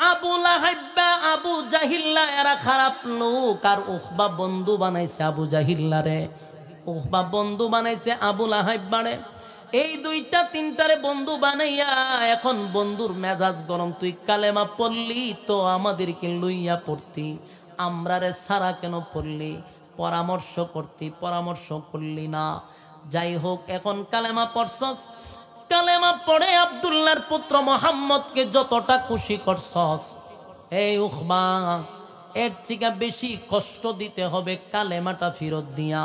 আবু লাহাব আবু জাহিল্লা এরা খারাপ লোক, আর উখবা বন্ধু বানাইছে আবু জাহিল্লারে, উখবা বন্ধু বানাইছে আবু লাহাবরে। এই দুইটা তিনটারে বন্ধু বানাইয়া এখন বন্ধুর মেজাজ গরম। তুই কালেমা পড়লি তো আমাদেরকে লইয়া পড়তি, আমরারে সারা কেন পড়লি? পরামর্শ করতি, পরামর্শ করলি না। যাই হোক, এখন কালেমা পড়ছস, কালেমা পড়ে আব্দুল্লাহর পুত্র মোহাম্মদকে যতটা খুশি করছস, এই উখবা এর থেকে বেশি কষ্ট দিতে হবে কালেমাটা ফিরত দিয়া।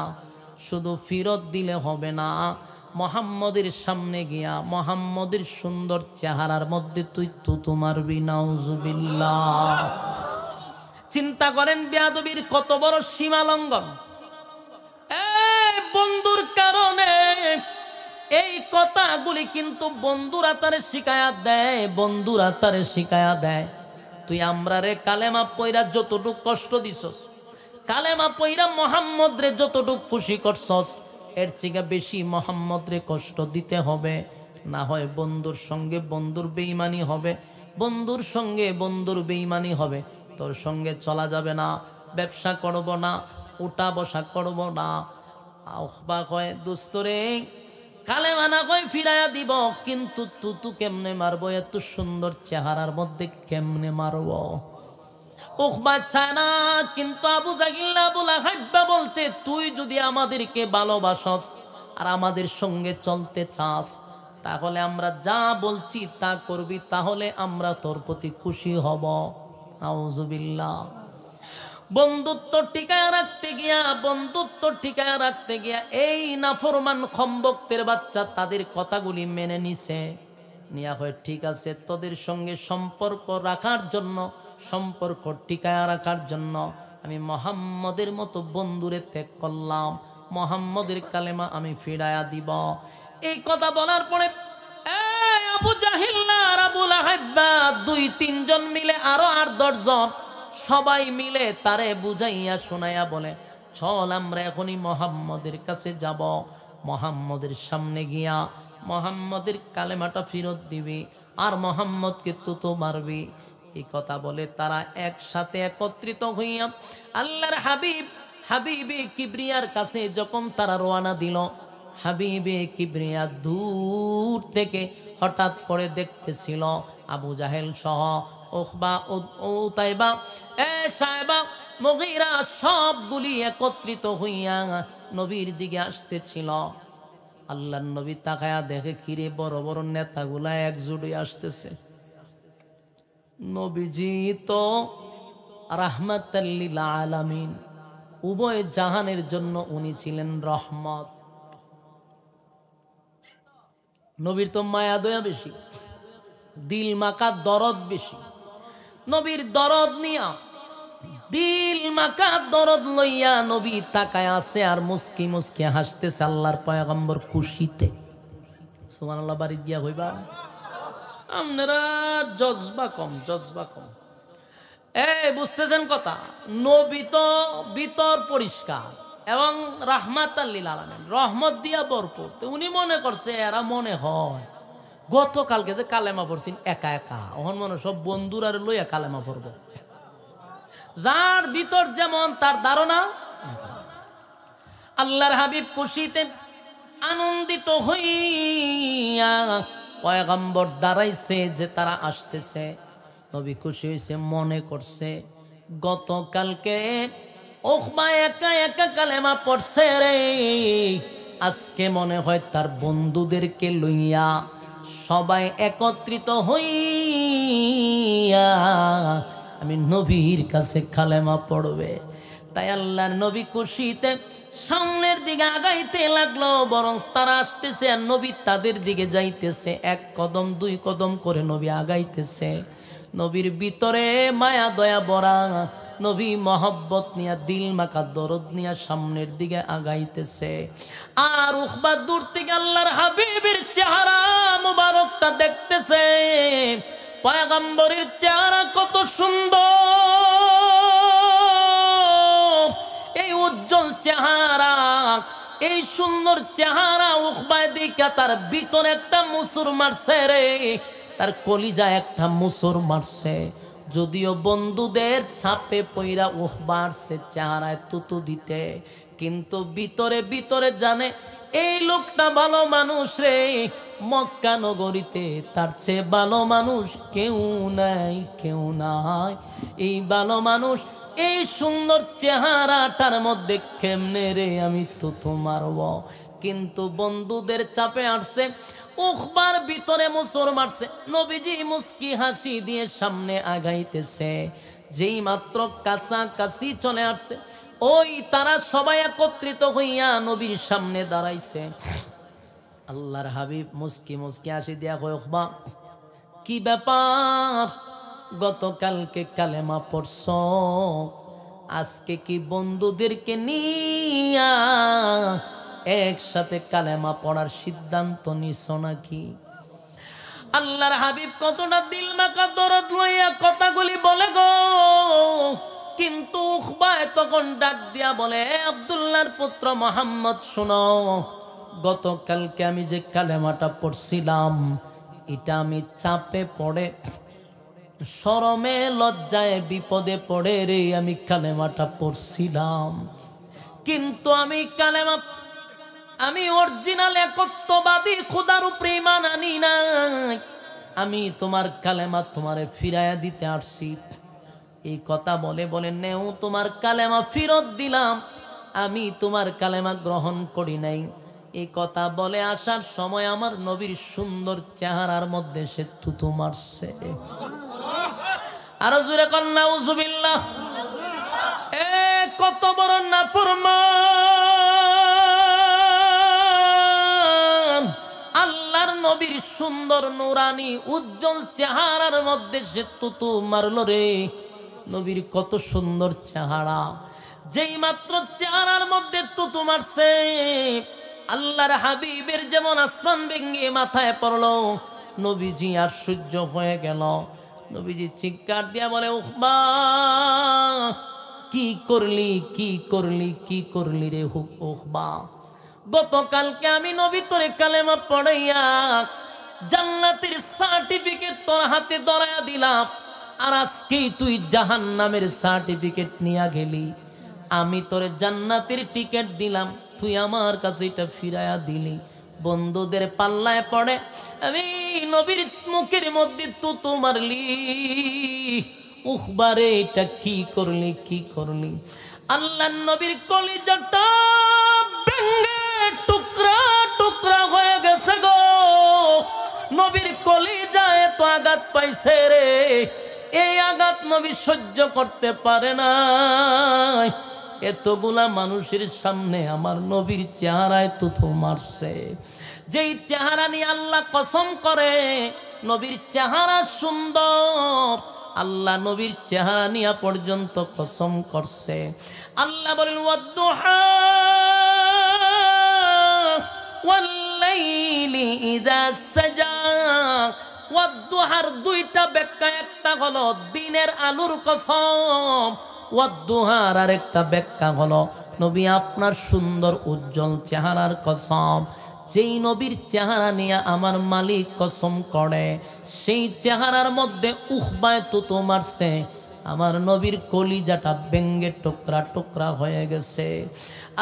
শুধু ফিরত দিলে হবে না, মোহাম্মদের সামনে গিয়া মোহাম্মদের সুন্দর চেহারার মধ্যে তুই তুতু মারবি। নাউজুবিল্লাহ। চিন্তা করেন বেয়াদবির কত বড় সীমা লঙ্ঘন। এই বন্ধুর কারণে এই কথাগুলি কিন্তু বন্ধুরা তারে শিখায়া দেয়, বন্ধুরা তারে শিখায়া দেয়। তুই আমরারে কালেমা পয়রা যতটুক কষ্ট দিছস, কালেমা পয়রা মোহাম্মদ রে যতটুক খুশি করছস, এর থেকে বেশি মোহাম্মদ রে কষ্ট দিতে হবে। না হয় বন্ধুর সঙ্গে বন্ধুর বেঈমানি হবে, বন্ধুর সঙ্গে বন্ধুর বেঈমানি হবে। তোর সঙ্গে চলা যাবে না, ব্যবসা করব না, উঠা বসা করব না। উখবা কয়, দোস্তরে কালেমা না কয় ফিরাইয়া দিব, কিন্তু তুতু কেমনে মারবো? এত সুন্দর চেহারার মধ্যে কেমনে মারবো? উখবা চায় না, কিন্তু আবু জাহিল আবু লাহাব বলছে, তুই যদি আমাদেরকে ভালোবাসস আর আমাদের সঙ্গে চলতে চাস, তাহলে আমরা যা বলছি তা করবি, তাহলে আমরা তোর প্রতি খুশি হব। আউযুবিল্লাহ। বন্ধুত্ব টিকায় রাখতে গিয়া, বন্ধুত্ব টিকায় রাখতে গিয়া এই নাফরমান খম্বক্তের বাচ্চা তাদের কথাগুলি মেনে নিছে। নিয়া হয় ঠিক আছে, তোদের সঙ্গে সম্পর্ক রাখার জন্য, সম্পর্ক টিকায় রাখার জন্য আমি মোহাম্মদের মতো বন্ধুরে ত্যাগ করলাম, মোহাম্মদের কালেমা আমি ফিরাইয়া দিব। এই কথা বলার পরে আবু জাহিল আর আবু লাহাব দুই তিনজন মিলে আরো 8-10 জন সবাই মিলে তারে বুঝাইয়া শোনাইয়া বলে, চল আমরা এখনই মোহাম্মদের কাছে যাব, মোহাম্মদের সামনে গিয়া মোহাম্মদের কালেমাটা ফেরত দিবি আর মোহাম্মদকে তুতো মারবি। এই কথা বলে তারা একসাথে একত্রিত হইয়া আল্লাহর হাবিব হাবিবে কিবরিয়ার কাছে যখন তারা রওনা দিল, হাবিবে কিবরিয়া দূর থেকে হঠাৎ করে দেখতেছিল আবু জাহেল সহ উখবা উতাইবা সাহেবা মুগীরা সবগুলি একত্রিত হইয়া নবীর দিকে আসতেছিল। আল্লাহর নবী তাকায়া দেখে, কিরে বড় বড় নেতাগুলা একজোট হয়ে আসতেছে। নবীজি তো রাহমাতাল লিল আলামিন, উভয় জাহানের জন্য উনি ছিলেন রহমত। নবীর তো মায়া দয়া বেশি, দিল মাকা দরদ বেশি। নবীর দরদ নিয়া, দিল মাকা দরদ লইয়া নবী তাকায় আছে আর মুস্কি মুস্কি হাসতেছে আল্লাহর পয়গম্বর খুশিতে। সুবহানাল্লাহ। বাড়ি দিয়া হইবা আপনারা জজবা কম, জজবা কম। বুঝতেছেন কথা? নবী তো ভিতর পরিষ্কার এবং রাহমাতাল লিল আলামিন, রহমত দিয়া ভরপুর। তো উনি মনে করছে, এরা মনে হয় গতকালকে যে কালেমা পড়ছেন একা একা, ওহন মনে সব বন্ধুরা লইয়া কালেমা পড়ব। যার ভিতর যেমন তার ধারণা। আল্লাহর হাবিব খুশিতে আনন্দিত হইয়া পয়গম্বর দাঁড়াইছে যে তারা আসতেছে। নবী খুশি হয়েছে, মনে করছে গতকালকে উখবা একা একা কালেমা পড়ছে রে, আজকে মনে হয় তার বন্ধুদেরকে লইয়া সবাই একত্রিত হইয়া আমি নবীর কাছে কালেমা পড়বে। তাই আল্লাহর নবী খুশিতে সামনের দিকে আগাইতে লাগলো, বরং তারা আসতেছে আর নবী তাদের দিকে যাইতেছে। 1 কদম 2 কদম করে নবী আগাইতেছে। নবীর ভিতরে মায়া দয়া ভরা, নবী মহব্বত নিয়া, দিল মাকা দরদ নিয়া সামনের দিকে আগাইতেছে। আর উখবা দূর থেকে আল্লাহর হাবিবের চেহারা মুবারকটা দেখতেছে। পয়গম্বরের চেহারা কত সুন্দর, এই উজ্জ্বল চেহারা, এই সুন্দর চেহারা উখবায় দেখা তার ভিতরে একটা মুসুর মারছে রে, তার কলিজা একটা মুসুর মারছে। যদিও বন্ধুদের ছাপে পইরা বাড়ছে চেহারায় তুতু দিতে, কিন্তু ভিতরে ভিতরে জানে এই লোকটা ভালো মানুষ রে, মক্কা নগরীতে তার চেয়ে ভালো মানুষ কেউ নাই, কেউ নাই। এই ভালো মানুষ এই সুন্দর চেহারাটার মধ্যে কেমনে রে আমি তুতু মারব। কিন্তু বন্ধুদের চাপে আসছে, উখবার ভিতরে মোচড় মারছে। নবীজি মুস্কি হাসি দিয়ে সামনে আগাইতেছে, যেই মাত্র কাছাকাছি চলে আসছে, ওই তারা সবাই একত্রিত হইয়া নবীর সামনে দাঁড়াইছে। আল্লাহর হাবিব মুস্কি মুস্কি হাসি দিয়া কয়, উখবা কি ব্যাপার, গতকালকে কালেমা পড়ছ, আজকে কি বন্ধুদেরকে নিয়া একসাথে কালেমা পড়ার সিদ্ধান্ত নিছ নাকি? আল্লাহর হাবিব কতটা দিল মাকা দরদ লইয়া কথাগুলি বলে গো, কিন্তু উখবা তখন ডাক দিয়া বলে, আব্দুল্লাহর পুত্র মুহাম্মদ শোনো, গতকালকে আমি যে কালেমাটা পড়ছিলাম এটা আমি চাপে পড়ে, শরমে লজ্জায় বিপদে পড়ে রে আমি কালেমাটা পড়ছিলাম। কিন্তু আমি কালেমা, আমি অরিজিনাল একত্ববাদী খোদার উপরে ঈমান আনি নাই, আমি তোমার কালেমা তোমারে ফিরাইয়া দিতে আসছি। এই কথা বলে বলে নেও তোমার কালেমা ফেরত দিলাম, আমি তোমার কালেমা গ্রহণ করি নাই। এই কথা বলে আসার সময় আমার নবীর সুন্দর চেহারার মধ্যে সে থুতু মারছে। আরো জোরে কর নাউজুবিল্লাহ। এ কত বড় নাফরমান, আল্লাহর নবীর সুন্দর নুরানি উজ্জ্বল চেহারার মধ্যে সে থুতু মারল রে। নবীর কত সুন্দর চেহারা, যেই মাত্র চেহারার মধ্যে থুতু মারছে, আল্লাহর হাবিবের যেমন আসমান ভেঙে মাথায় পড়লো, নবীজি আর সহ্য হয়ে গেল। নবীজি চিৎকার দিয়া বলে, উখবা কি করলি, কি করলি, কি করলি রে উখবা? গতকালকে আমি নবী তোরে কালেমা পড়াইয়া জান্নাতের সার্টিফিকেট তোর হাতে ধরাইয়া দিলাম, আর আজকেই তুই জাহান্নামের সার্টিফিকেট নিয়ে গেলি। আমি তোরে জান্নাতের টিকিট দিলাম, তুই আমার কাছে এটা ফিরাইয়া দিলি। বন্ধুদের পাল্লায় পড়ে আমি নবীর মুখের মধ্যে তুতু মারলি, উখবারে এটা কি করলি, কি করলি? আল্লাহর নবীর কলিজাটা ভেঙে টুকরা টুকরা হয়ে গেছে গো। নবীর কলিজায় এত আঘাত পাইছে রে, এই আঘাত নবী সহ্য করতে পারে না। এতগুলা মানুষের সামনে আমার নবীর চেহারায় থুতু মারছে, যেই চেহারা নিয়ে আল্লাহ কসম করে নবীর চেহারা সুন্দর, আল্লাহ নবীর চেহারা নিয়ে পর্যন্ত কসম করছে। আল্লাহ বলেন, ওয়াদ্দুহা ওয়াল্লাইলি ইযা সাজা। ওয়াদ্দুহার দুইটা ব্যাখ্যা, একটা হলো দিনের আলোর কসম, ওয়াদ্দুহার আরেকটা ব্যাখ্যা হলো নবী আপনার সুন্দর উজ্জ্বল চেহারার কসম। যেই নবীর চেহারা নিয়ে আমার মালিক কসম করে, সেই চেহারার মধ্যে উখবায় তুতু মারছে, আমার নবীর কলিজাটা ভেঙে টুকরা টুকরা হয়ে গেছে।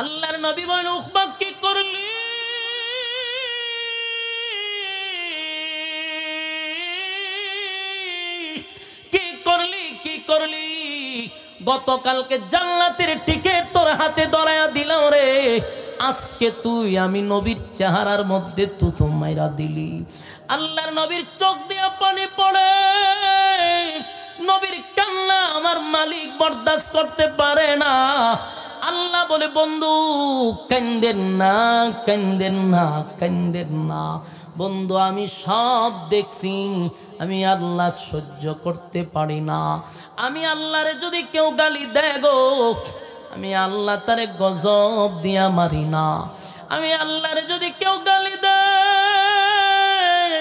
আল্লাহর নবী বলেন, উখবা কি করলি? কি করলি, কি করলি? গতকালকে জান্নাতের টিকিট তোর হাতে ধরাইয়া দিলাম রে, আজকে তুই আমি নবীর চেহারার মধ্যে তুতু মাইরা দিলি। আল্লাহর নবীর চোখ দিয়ে পানি পড়ে, নবীর কান্না আমার মালিক বরদাস্ত করতে পারে না। আল্লাহ বলে, বন্ধু কান্দেন না, কান্দেন না, কান্দেন না বন্ধু, আমি সব দেখছি, আমি আল্লাহ সহ্য করতে পারি না। আমি আল্লাহরে যদি কেউ গালি দেয় গো, আমি আল্লাহ তারে গজব দিয়া মারি না। আমি আল্লাহরে যদি কেউ গালি দেয়,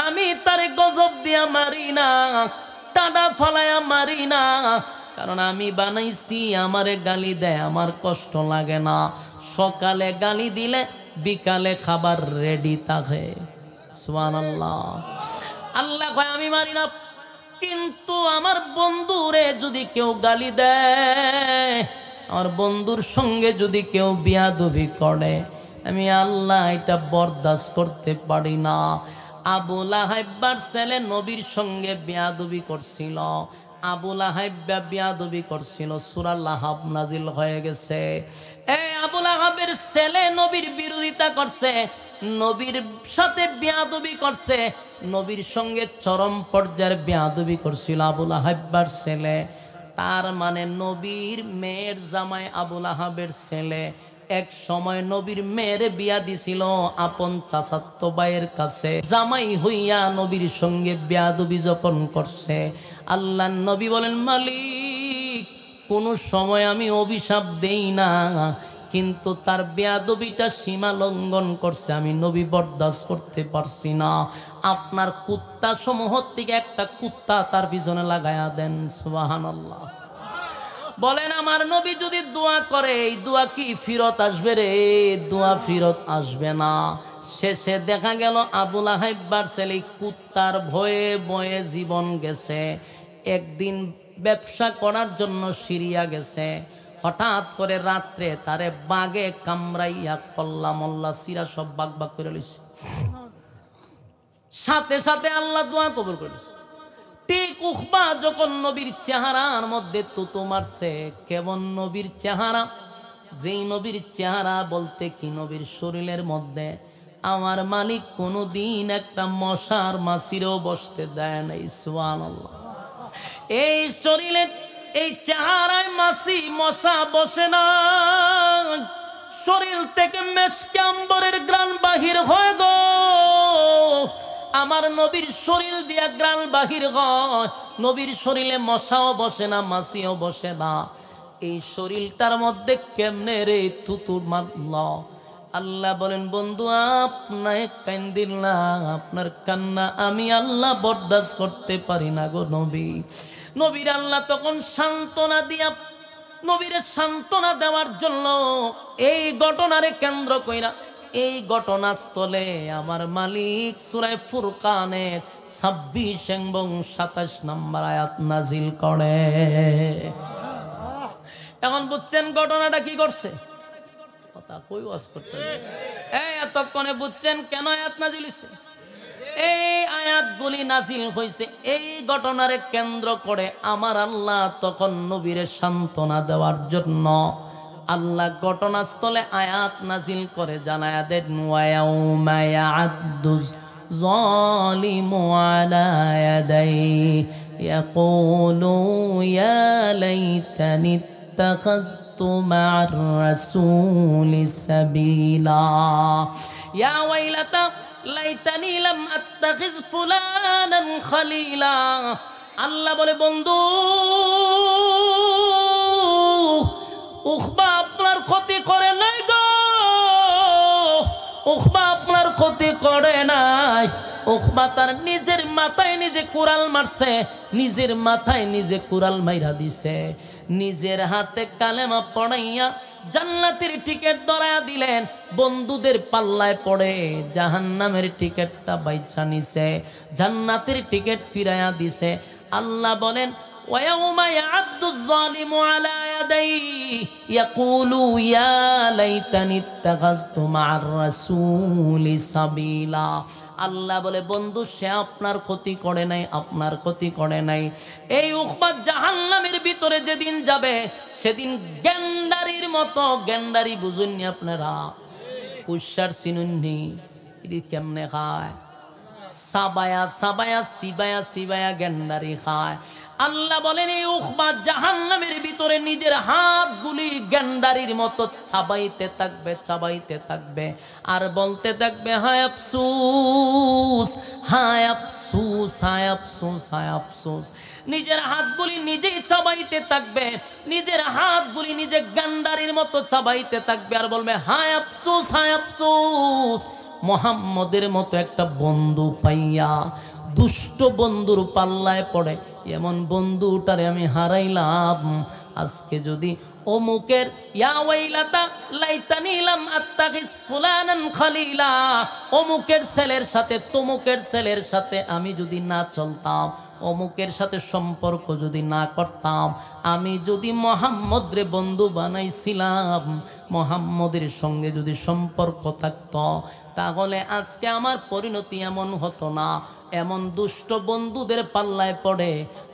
আমি তারে গজব দিয়া মারি না, টানা ফালায়া মারি না। কারণ আমি বানাইছি, আমারে গালি দেয় আমার কষ্ট লাগে না। সকালে গালি দিলে বিকালে খাবার রেডি থাকে। সুবহানাল্লাহ। আল্লাহ কয় আমি মারি না, কিন্তু আমার বন্ধুরে যদি কেউ গালি দেয়, আমার বন্ধুর সঙ্গে যদি কেউ বিয়াদবি করে, আমি আল্লাহ এটা বরদাস্ত করতে পারি না। আবু লাহাইবার ছেলে নবীর সঙ্গে বিয়াদবি করছিল, আবু লাহাব বিয়াদবি করছিল, সূরা লাহাব নাজিল হয়ে গেছে। এই আবু লাহাবের ছেলে নবীর বিরোধিতা করছে, নবীর সাথে বিয়াদবি করছে, নবীর সঙ্গে চরম পর্যায়ের বিয়াদবি করছিল আবু লাহাবার ছেলে। তার মানে নবীর মেয়ের জামাই আবু লাহাবের ছেলে এক সময় নবীর মেয়ের বিয়া দিছিল আপন চাচাতো ভাইয়ের কাছে। জামাই হইয়া নবীর সঙ্গে বিয়াদবি যখন করছে, আল্লাহর নবী বলেন, মালিক কোন সময় আমি অভিশাপ দেই না, কিন্তু তার বেয়াদবিটা সীমা লঙ্ঘন করছে, আমি নবী বরদাস্ত করতে পারছি না। আপনার কুত্তা সমূহ থেকে একটা কুত্তা তার পিছনে লাগায়া দেন। সুবহানাল্লাহ। বলেন আমার নবী যদি দোয়া করে, এই দোয়া কি ফিরত আসবে রে? দোয়া ফিরত আসবে না। শেষে দেখা গেল আবু লাহাইবার ছেলে কুত্তার ভয়ে ভয়ে জীবন গেছে। একদিন ব্যবসা করার জন্য সিরিয়া গেছে, হঠাৎ করে রাত্রে তারে বাগে কামড়াইয়া কল্লা মল্লা সিরা সব বাগ বাগ করে লইছে। সাথে সাথে আল্লাহ দোয়া কবুল করেছে। ঠিক উখবা যখন নবীর চেহারার মধ্যে তুতু মারছে, কেমন নবীর চেহারা, যেই নবীর চেহারা বলতে কি নবীর শরীরের মধ্যে আমার মালিক কোনোদিন একটা মশার মাছিরও বসতে দেয় নাই। সুবহানাল্লাহ। এই শরীরে এই চেহারায় মাছি মশা বসে না, শরীর থেকে মেশকে আম্বরের গ্রাণ বাহির হয় গো। আমার নবীর শরীর দিয়া গ্রাণ বাহির হয়, নবীর শরীরে মশাও বসে না, মাছিও বসে না। এই শরীরটার মধ্যে কেমনে রে থুতু মারল? আল্লাহ বলেন, বন্ধু আপনাকে কান্দিল না, আপনার কান্না আমি আল্লাহ বরদাস্ত করতে পারি না গো নবী। নবীর আল্লাহ তখন সান্ত্বনা দিয়া, নবীর সান্ত্বনা দেওয়ার জন্য এই ঘটনারে কেন্দ্র কইরা এই ঘটনাস্থলে আমার মালিক সূরা ফুরকানের 26 এবং 27 নম্বর আয়াত নাজিল করে। এখন বুঝছেন ঘটনাটা কি করছে? কথা কই ওয়াজ করতে এই এতক্ষণে বুঝছেন কেন আয়াত নাজিল হইছে? এই আয়াতগুলি নাজিল হয়েছে এই ঘটনারে কেন্দ্র করে আমার আল্লাহ তখন নবীরে সান্ত্বনা দেওয়ার জন্য আল্লাহ ঘটনাস্থলে আয়াত নাজিল করে জানায়া দেন, ওয়ায়াউমা ইয়া'আদ্দুজ যালিমু আলা ইয়াদাইহি ইয়াকুলু ইয়া লাইতানি ইত্তাখাযতু মা'আর রাসূলি সাবিলা ইয়া ওয়াইলাতা লাইতানি লাম আত্তাখিয ফুলানান খলিলা। আল্লাহ বলে, বন্ধু উখবা আপনার ক্ষতি করে নাই গো, উখবা আপনার ক্ষতি করে নাই। উখবা তার নিজের মাথায় নিজে কুড়াল মারছে, নিজের মাথায় নিজে কুড়াল মাইরা দিছে, নিজের হাতে কালেমা পড়াইয়া জান্নাতের টিকিট ধরায়া দিলেন, বন্ধুদের পাল্লায় পড়ে জাহান্নামের টিকিটটা বাইছা নিছে, জান্নাতের টিকিট ফিরাইয়া দিছে। আল্লাহ বলেন, ওয়ায়াউমা ইয়া'আদ্দুজ যালিমু আলা ইয়াদাইহি ইয়াকুলু ইয়া লাইতানি ইত্তাখাযতু মা'আর রাসূলি সাবিলা। আল্লাহ বলে, বন্ধু সে আপনার ক্ষতি করে নাই, আপনার ক্ষতি করে নাই। এই উখবা জাহান্নামের ভিতরে যেদিন যাবে সেদিন গেন্ডারির মতো, গেন্ডারি বুঝুননি আপনারা? উষার চিনুননি? কেমনে খায়? সাবায়া সাবায়া সিবায়া সিবায়া গেন্ডারি খায়। আল্লাহ বলেন, এই উখবা জাহান্নামের ভিতরে নিজের হাতগুলি গেন্ডারির মতো চাবাইতে থাকবে, চাবাইতে থাকবে আর বলতে থাকবে, হায় আফসোস, হায় আফসোস, হায় আফসোস, হায় আফসোস। নিজের হাতগুলি নিজেই চাবাইতে থাকবে, নিজের হাতগুলি নিজে গেন্ডারির মতো চাবাইতে থাকবে আর বলবে, হায় আফসোস, হায় আফসোস। মোহাম্মদের মতো একটা বন্ধু পাইয়া দুষ্ট বন্ধুর পাল্লায় পড়ে এমন বন্ধুটারে আমি হারাইলাম। আজকে যদি অমুকের ইয়া ওয়াইলাতা লাইতানি লাম আত্তাখিজ ফুলানান খলিলা, অমুকের ছেলের সাথে তমুকের ছেলের সাথে আমি যদি না চলতাম, অমুকের সাথে সম্পর্ক যদি না করতাম, আমি যদি মোহাম্মদ রে বন্ধু বানাইছিলাম, মোহাম্মদের সঙ্গে যদি সম্পর্ক থাকত, তাহলে আজকে আমার পরিণতি এমন হতো না। এমন দুষ্ট বন্ধুদের পাল্লায় পড়ে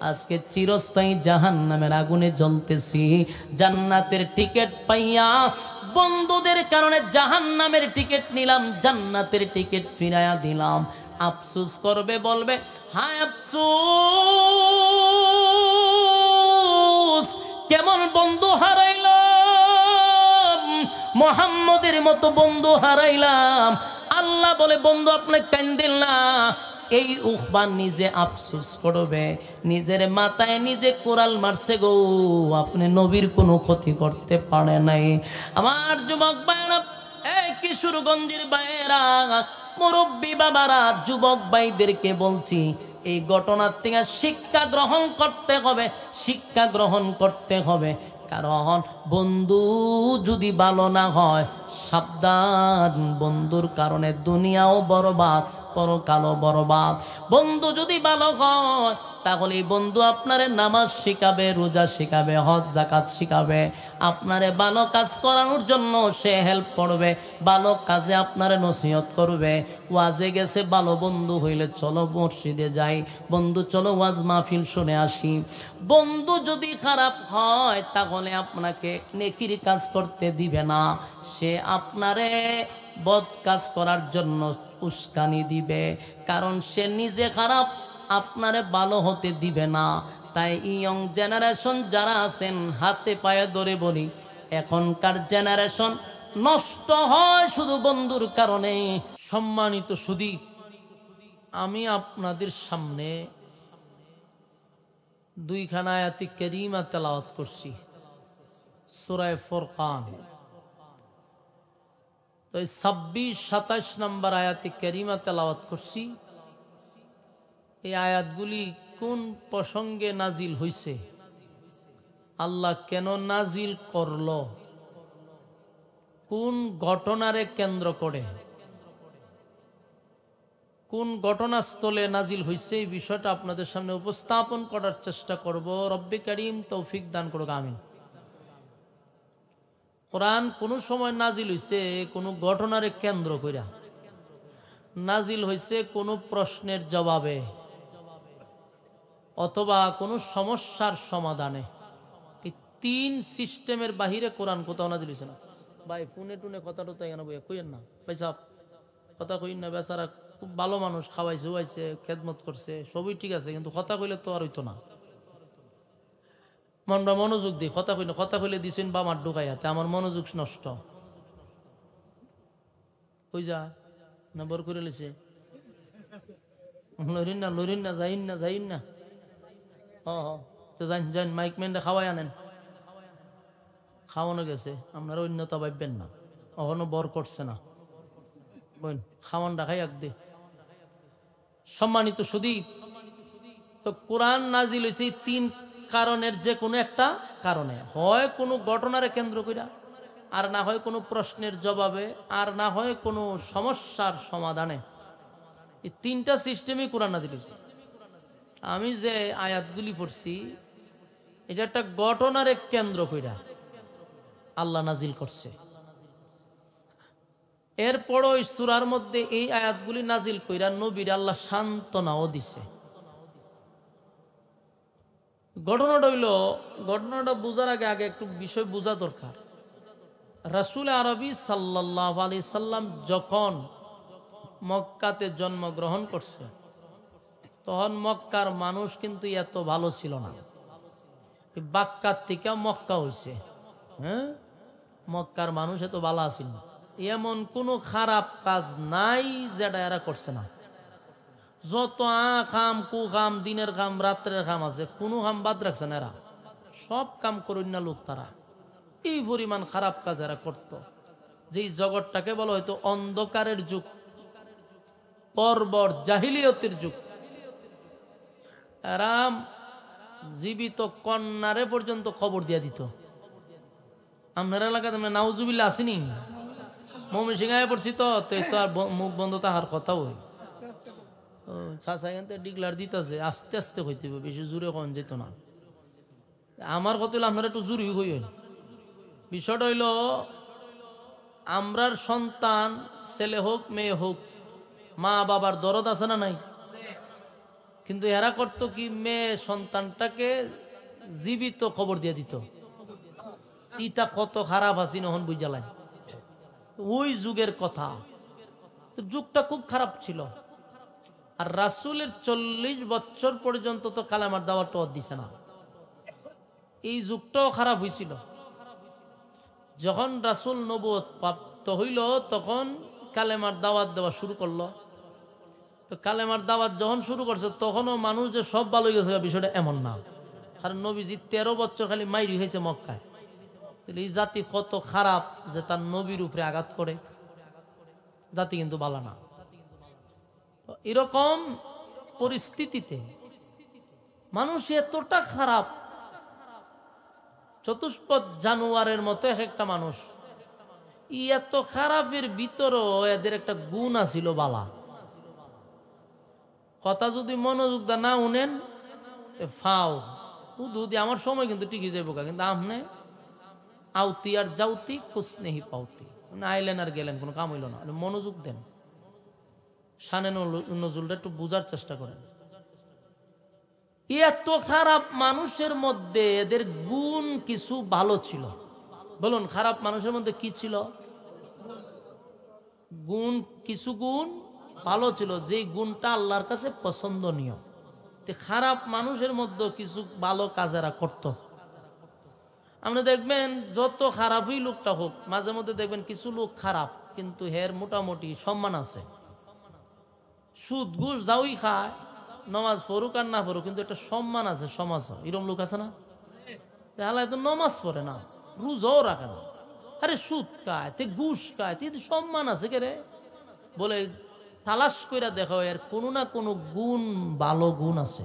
আজকে চিরস্থায়ী জাহান্নামের আগুনে জ্বলতেছি। জান্নাতের টিকিট পাইয়া বন্ধুদের কারণে জাহান্নামের টিকিট নিলাম, জান্নাতের টিকিট ফিরাইয়া দিলাম। আফসোস করবে, বলবে হায় আফসোস, কেমন বন্ধু হারাইলাম, মুহাম্মদের মতো বন্ধু হারাইলাম। আল্লাহ বলে বন্ধু আপনি কান্দেন না। এই উখবা নিজে আফসোস করবে, নিজের মাথায় নিজে কোরাল মারছে গো, আপনি নবীর কোনো ক্ষতি করতে পারে নাই। আমার যুবক ভাইরা, এই কিশোরগঞ্জের ভাইয়েরা, মুরব্বী বাবারা, যুবক ভাইদেরকে বলছি, এই ঘটনার থেকে শিক্ষা গ্রহণ করতে হবে, শিক্ষা গ্রহণ করতে হবে। কারণ বন্ধু যদি ভালো না হয়, সাবধান, বন্ধুর কারণে দুনিয়াও বরবাদ, পরকালও বরবাদ। বন্ধু যদি ভালো হয়, তাহলে এই বন্ধু আপনারে নামাজ শিখাবে, রোজা শিখাবে, হজ যাকাত শিখাবে, আপনারে ভালো কাজ করানোর জন্য সে হেল্প করবে, ভালো কাজে আপনারে নসিহত করবে। ওয়াজে গেছে, ভালো বন্ধু হইলে চলো মসজিদে যাই, বন্ধু চলো ওয়াজ মাহফিল শুনে আসি। বন্ধু যদি খারাপ হয়, তাহলে আপনাকে নেকির কাজ করতে দিবে না, সে আপনারে বদ কাজ করার জন্য উস্কানি দিবে, কারণ সে নিজে খারাপ, আপনারে ভালো হতে দিবে না। তাই ইয়ং জেনারেশন যারা আছেন, হাতে পায়ে ধরে বলি, এখনকার জেনারেশন নষ্ট হয় শুধু বন্ধুর কারণে। সম্মানিত সুধী, আমি আপনাদের সামনে দুইখানা আয়াতে কারিমা তেলাওয়াত করছি, সূরা ফুরকান। তো 26-27 নম্বর আয়াতে কারিমা তেলাওয়াত করছি। এই আয়াতগুলি কোন প্রসঙ্গে নাজিল হইছে, আল্লাহ কেন নাজিল করল, কোন ঘটনারে কেন্দ্র করে, কোন ঘটনাস্থলে নাজিল হইছে, এই বিষয়টা আপনাদের সামনে উপস্থাপন করার চেষ্টা করব। রব্বে কারীম তৌফিক দান করুক, আমিন। কোরআন কোন সময় নাজিল হইছে কোনো ঘটনারে কেন্দ্র কইরা, নাজিল হইছে কোনো প্রশ্নের জবাবে, অথবা কোনো সমস্যার সমাধানে। এই তিন সিস্টেমের বাহিরে কোরআন কোথাও নাজিল হইছে না। ভাই ফোনে টুনে কথা টথা এখানে বইয়া কইেন না, ভাই সাহ কথা কইন না। বেচারা খুব ভালো মানুষ, খাওয়াইছে উয়াইছে, খেদমত করছে, সবই ঠিক আছে, কিন্তু কথা কইলে তো আর হইতো না। মনটা মনোযোগ দিই, কথা কই না, কথা কইলে দিছেন বা মার ঢুকাইয়াতে আমার মনোযোগ নষ্ট কই যা না, বর করে লেছে, লরিন না লরিন না, যাইন না যাইন না, তো যান যান, মাইক মেনটা খাওয়াই আনেন। খাওয়ানো গেছে, আপনারা অন্যতা ভাববেন না, এখনো বর করছে না, বইন খাওয়ান রাখাই একদি। সম্মানিত সুধী, তো কোরআন নাজিল হয়েছে তিন কারণের যে কোনো একটা কারণে, হয় কোনো ঘটনারে কেন্দ্র কইরা, আর না হয় কোনো প্রশ্নের জবাবে, আর না হয় কোনো সমস্যার সমাধানে। এই তিনটা সিস্টেমই কোরআন নাজিল হয়েছে। আমি যে আয়াতগুলি পড়ছি, এটা একটা ঘটনারে কেন্দ্র কইরা আল্লাহ নাজিল করছে। এরপরও ওই সূরার মধ্যে এই আয়াতগুলি নাজিল কইরা নবীর আল্লাহ সান্ত্বনাও দিছে। ঘটনাটা হইল, ঘটনাটা বোঝার আগে আগে একটু বিষয় বোঝা দরকার। রাসূল আরবি সাল্লাল্লাহু আলাইহি সাল্লাম যখন মক্কাতে জন্মগ্রহণ করছে, তখন মক্কার মানুষ কিন্তু এত ভালো ছিল না। বাক্কার থেকে মক্কা হয়েছে, হ্যাঁ, মক্কার মানুষ এত ভালো আছিল না। এমন কোনো খারাপ কাজ নাই যেটা এরা করছে না। যত কাম কু কাম, দিনের কাম রাত্রের কাম আছে, কোনো কাম বাদ রাখছে না এরা, সব কাম করুন না লোক। তারা এই পরিমাণ খারাপ কাজ এরা করত, যেই জগৎটাকে বলা হয়তো অন্ধকারের যুগ, বর্বর জাহিলিয়তের যুগ। এরা জীবিত কন্যারে পর্যন্ত খবর দিয়া দিত। আপনার এলাকাতে নাউজুবিল্লাহ আসেনি? মমি সিংহায় পড়ছি তো তো আর মুখ বন্ধ তাহার কথা ওই চাষা এখান থেকে ডিগলার দিতেছে, আস্তে আস্তে হইতে হবে, বেশি জোরে কন যেত না। আমার কথা হইলো আপনারা একটু জোরই হই। বিষয়টা হইল আমরার সন্তান ছেলে হোক মেয়ে হোক, মা বাবার দরদ আছে না নাই? কিন্তু এরা করতো কি, মেয়ে সন্তানটাকে জীবিত খবর দিয়ে দিত। ইটা কত খারাপ আছি নহন বুঝালেন। ওই যুগের কথা, যুগটা খুব খারাপ ছিল। আর রাসূলের 40 বছর পর্যন্ত তো কালেমার দাওয়াতও দিছে না। এই যুগটাও খারাপ হয়েছিল। যখন রাসূল নবুয়ত প্রাপ্ত হইল তখন কালেমার দাওয়াত দেওয়া শুরু করলো। তো কালেমার দাওয়াত যখন শুরু করছে তখনও মানুষ যে সব ভালো হয়ে গেছে বিষয়টা এমন না। কারণ নবীজি 13 বছর খালি মাইরি হয়েছে মক্কায়। এই জাতি কত খারাপ যে তার নবীর উপরে আঘাত করে, জাতি কিন্তু ভালো না। এরকম পরিস্থিতিতে মানুষ এতটা খারাপ, চতুষ্পদ জানোয়ারের মতো এক একটা মানুষ। এত খারাপের ভিতরও এদের একটা গুণ আছিল বালা। কথা যদি মনোযোগ দা না উনেন ফাও উদি আমার সময় কিন্তু টিকে যাইব, কিন্তু আপনি আউতি আর যাউতি কুসনেহি পাউতি, মানে আইলেন আর গেলেন, কোনো কাম হইল না। মনোযোগ দেন, শানে নজরুলটা একটু বুঝার চেষ্টা করেন। এত খারাপ মানুষের মধ্যে এদের গুণ কিছু ভালো ছিল। বলুন, খারাপ মানুষের মধ্যে কি ছিল? গুণ, কিছু গুণ ভালো ছিল, যে গুণটা আল্লাহর কাছে পছন্দনীয়। খারাপ মানুষের মধ্যে কিছু ভালো কাজেরা করত। আপনি দেখবেন যত খারাপই লোকটা হোক, মাঝে মধ্যে দেখবেন কিছু লোক খারাপ কিন্তু হের মোটামুটি সম্মান আছে। সুদ ঘুষ যাওই খায়, নমাজ পড়ুক আর না পড়ুক, কিন্তু একটা সম্মান আছে সমাজ। এরকম লোক আছে না? তাহলে তো নমাজ পড়ে না, রোজাও রাখে না, আরে সুদ খায়, তে ঘুষ খায়, তে সম্মান আছে কে রে? বলে তালাশ করে দেখো এর কোনো না কোনো গুণ, ভালো গুণ আছে।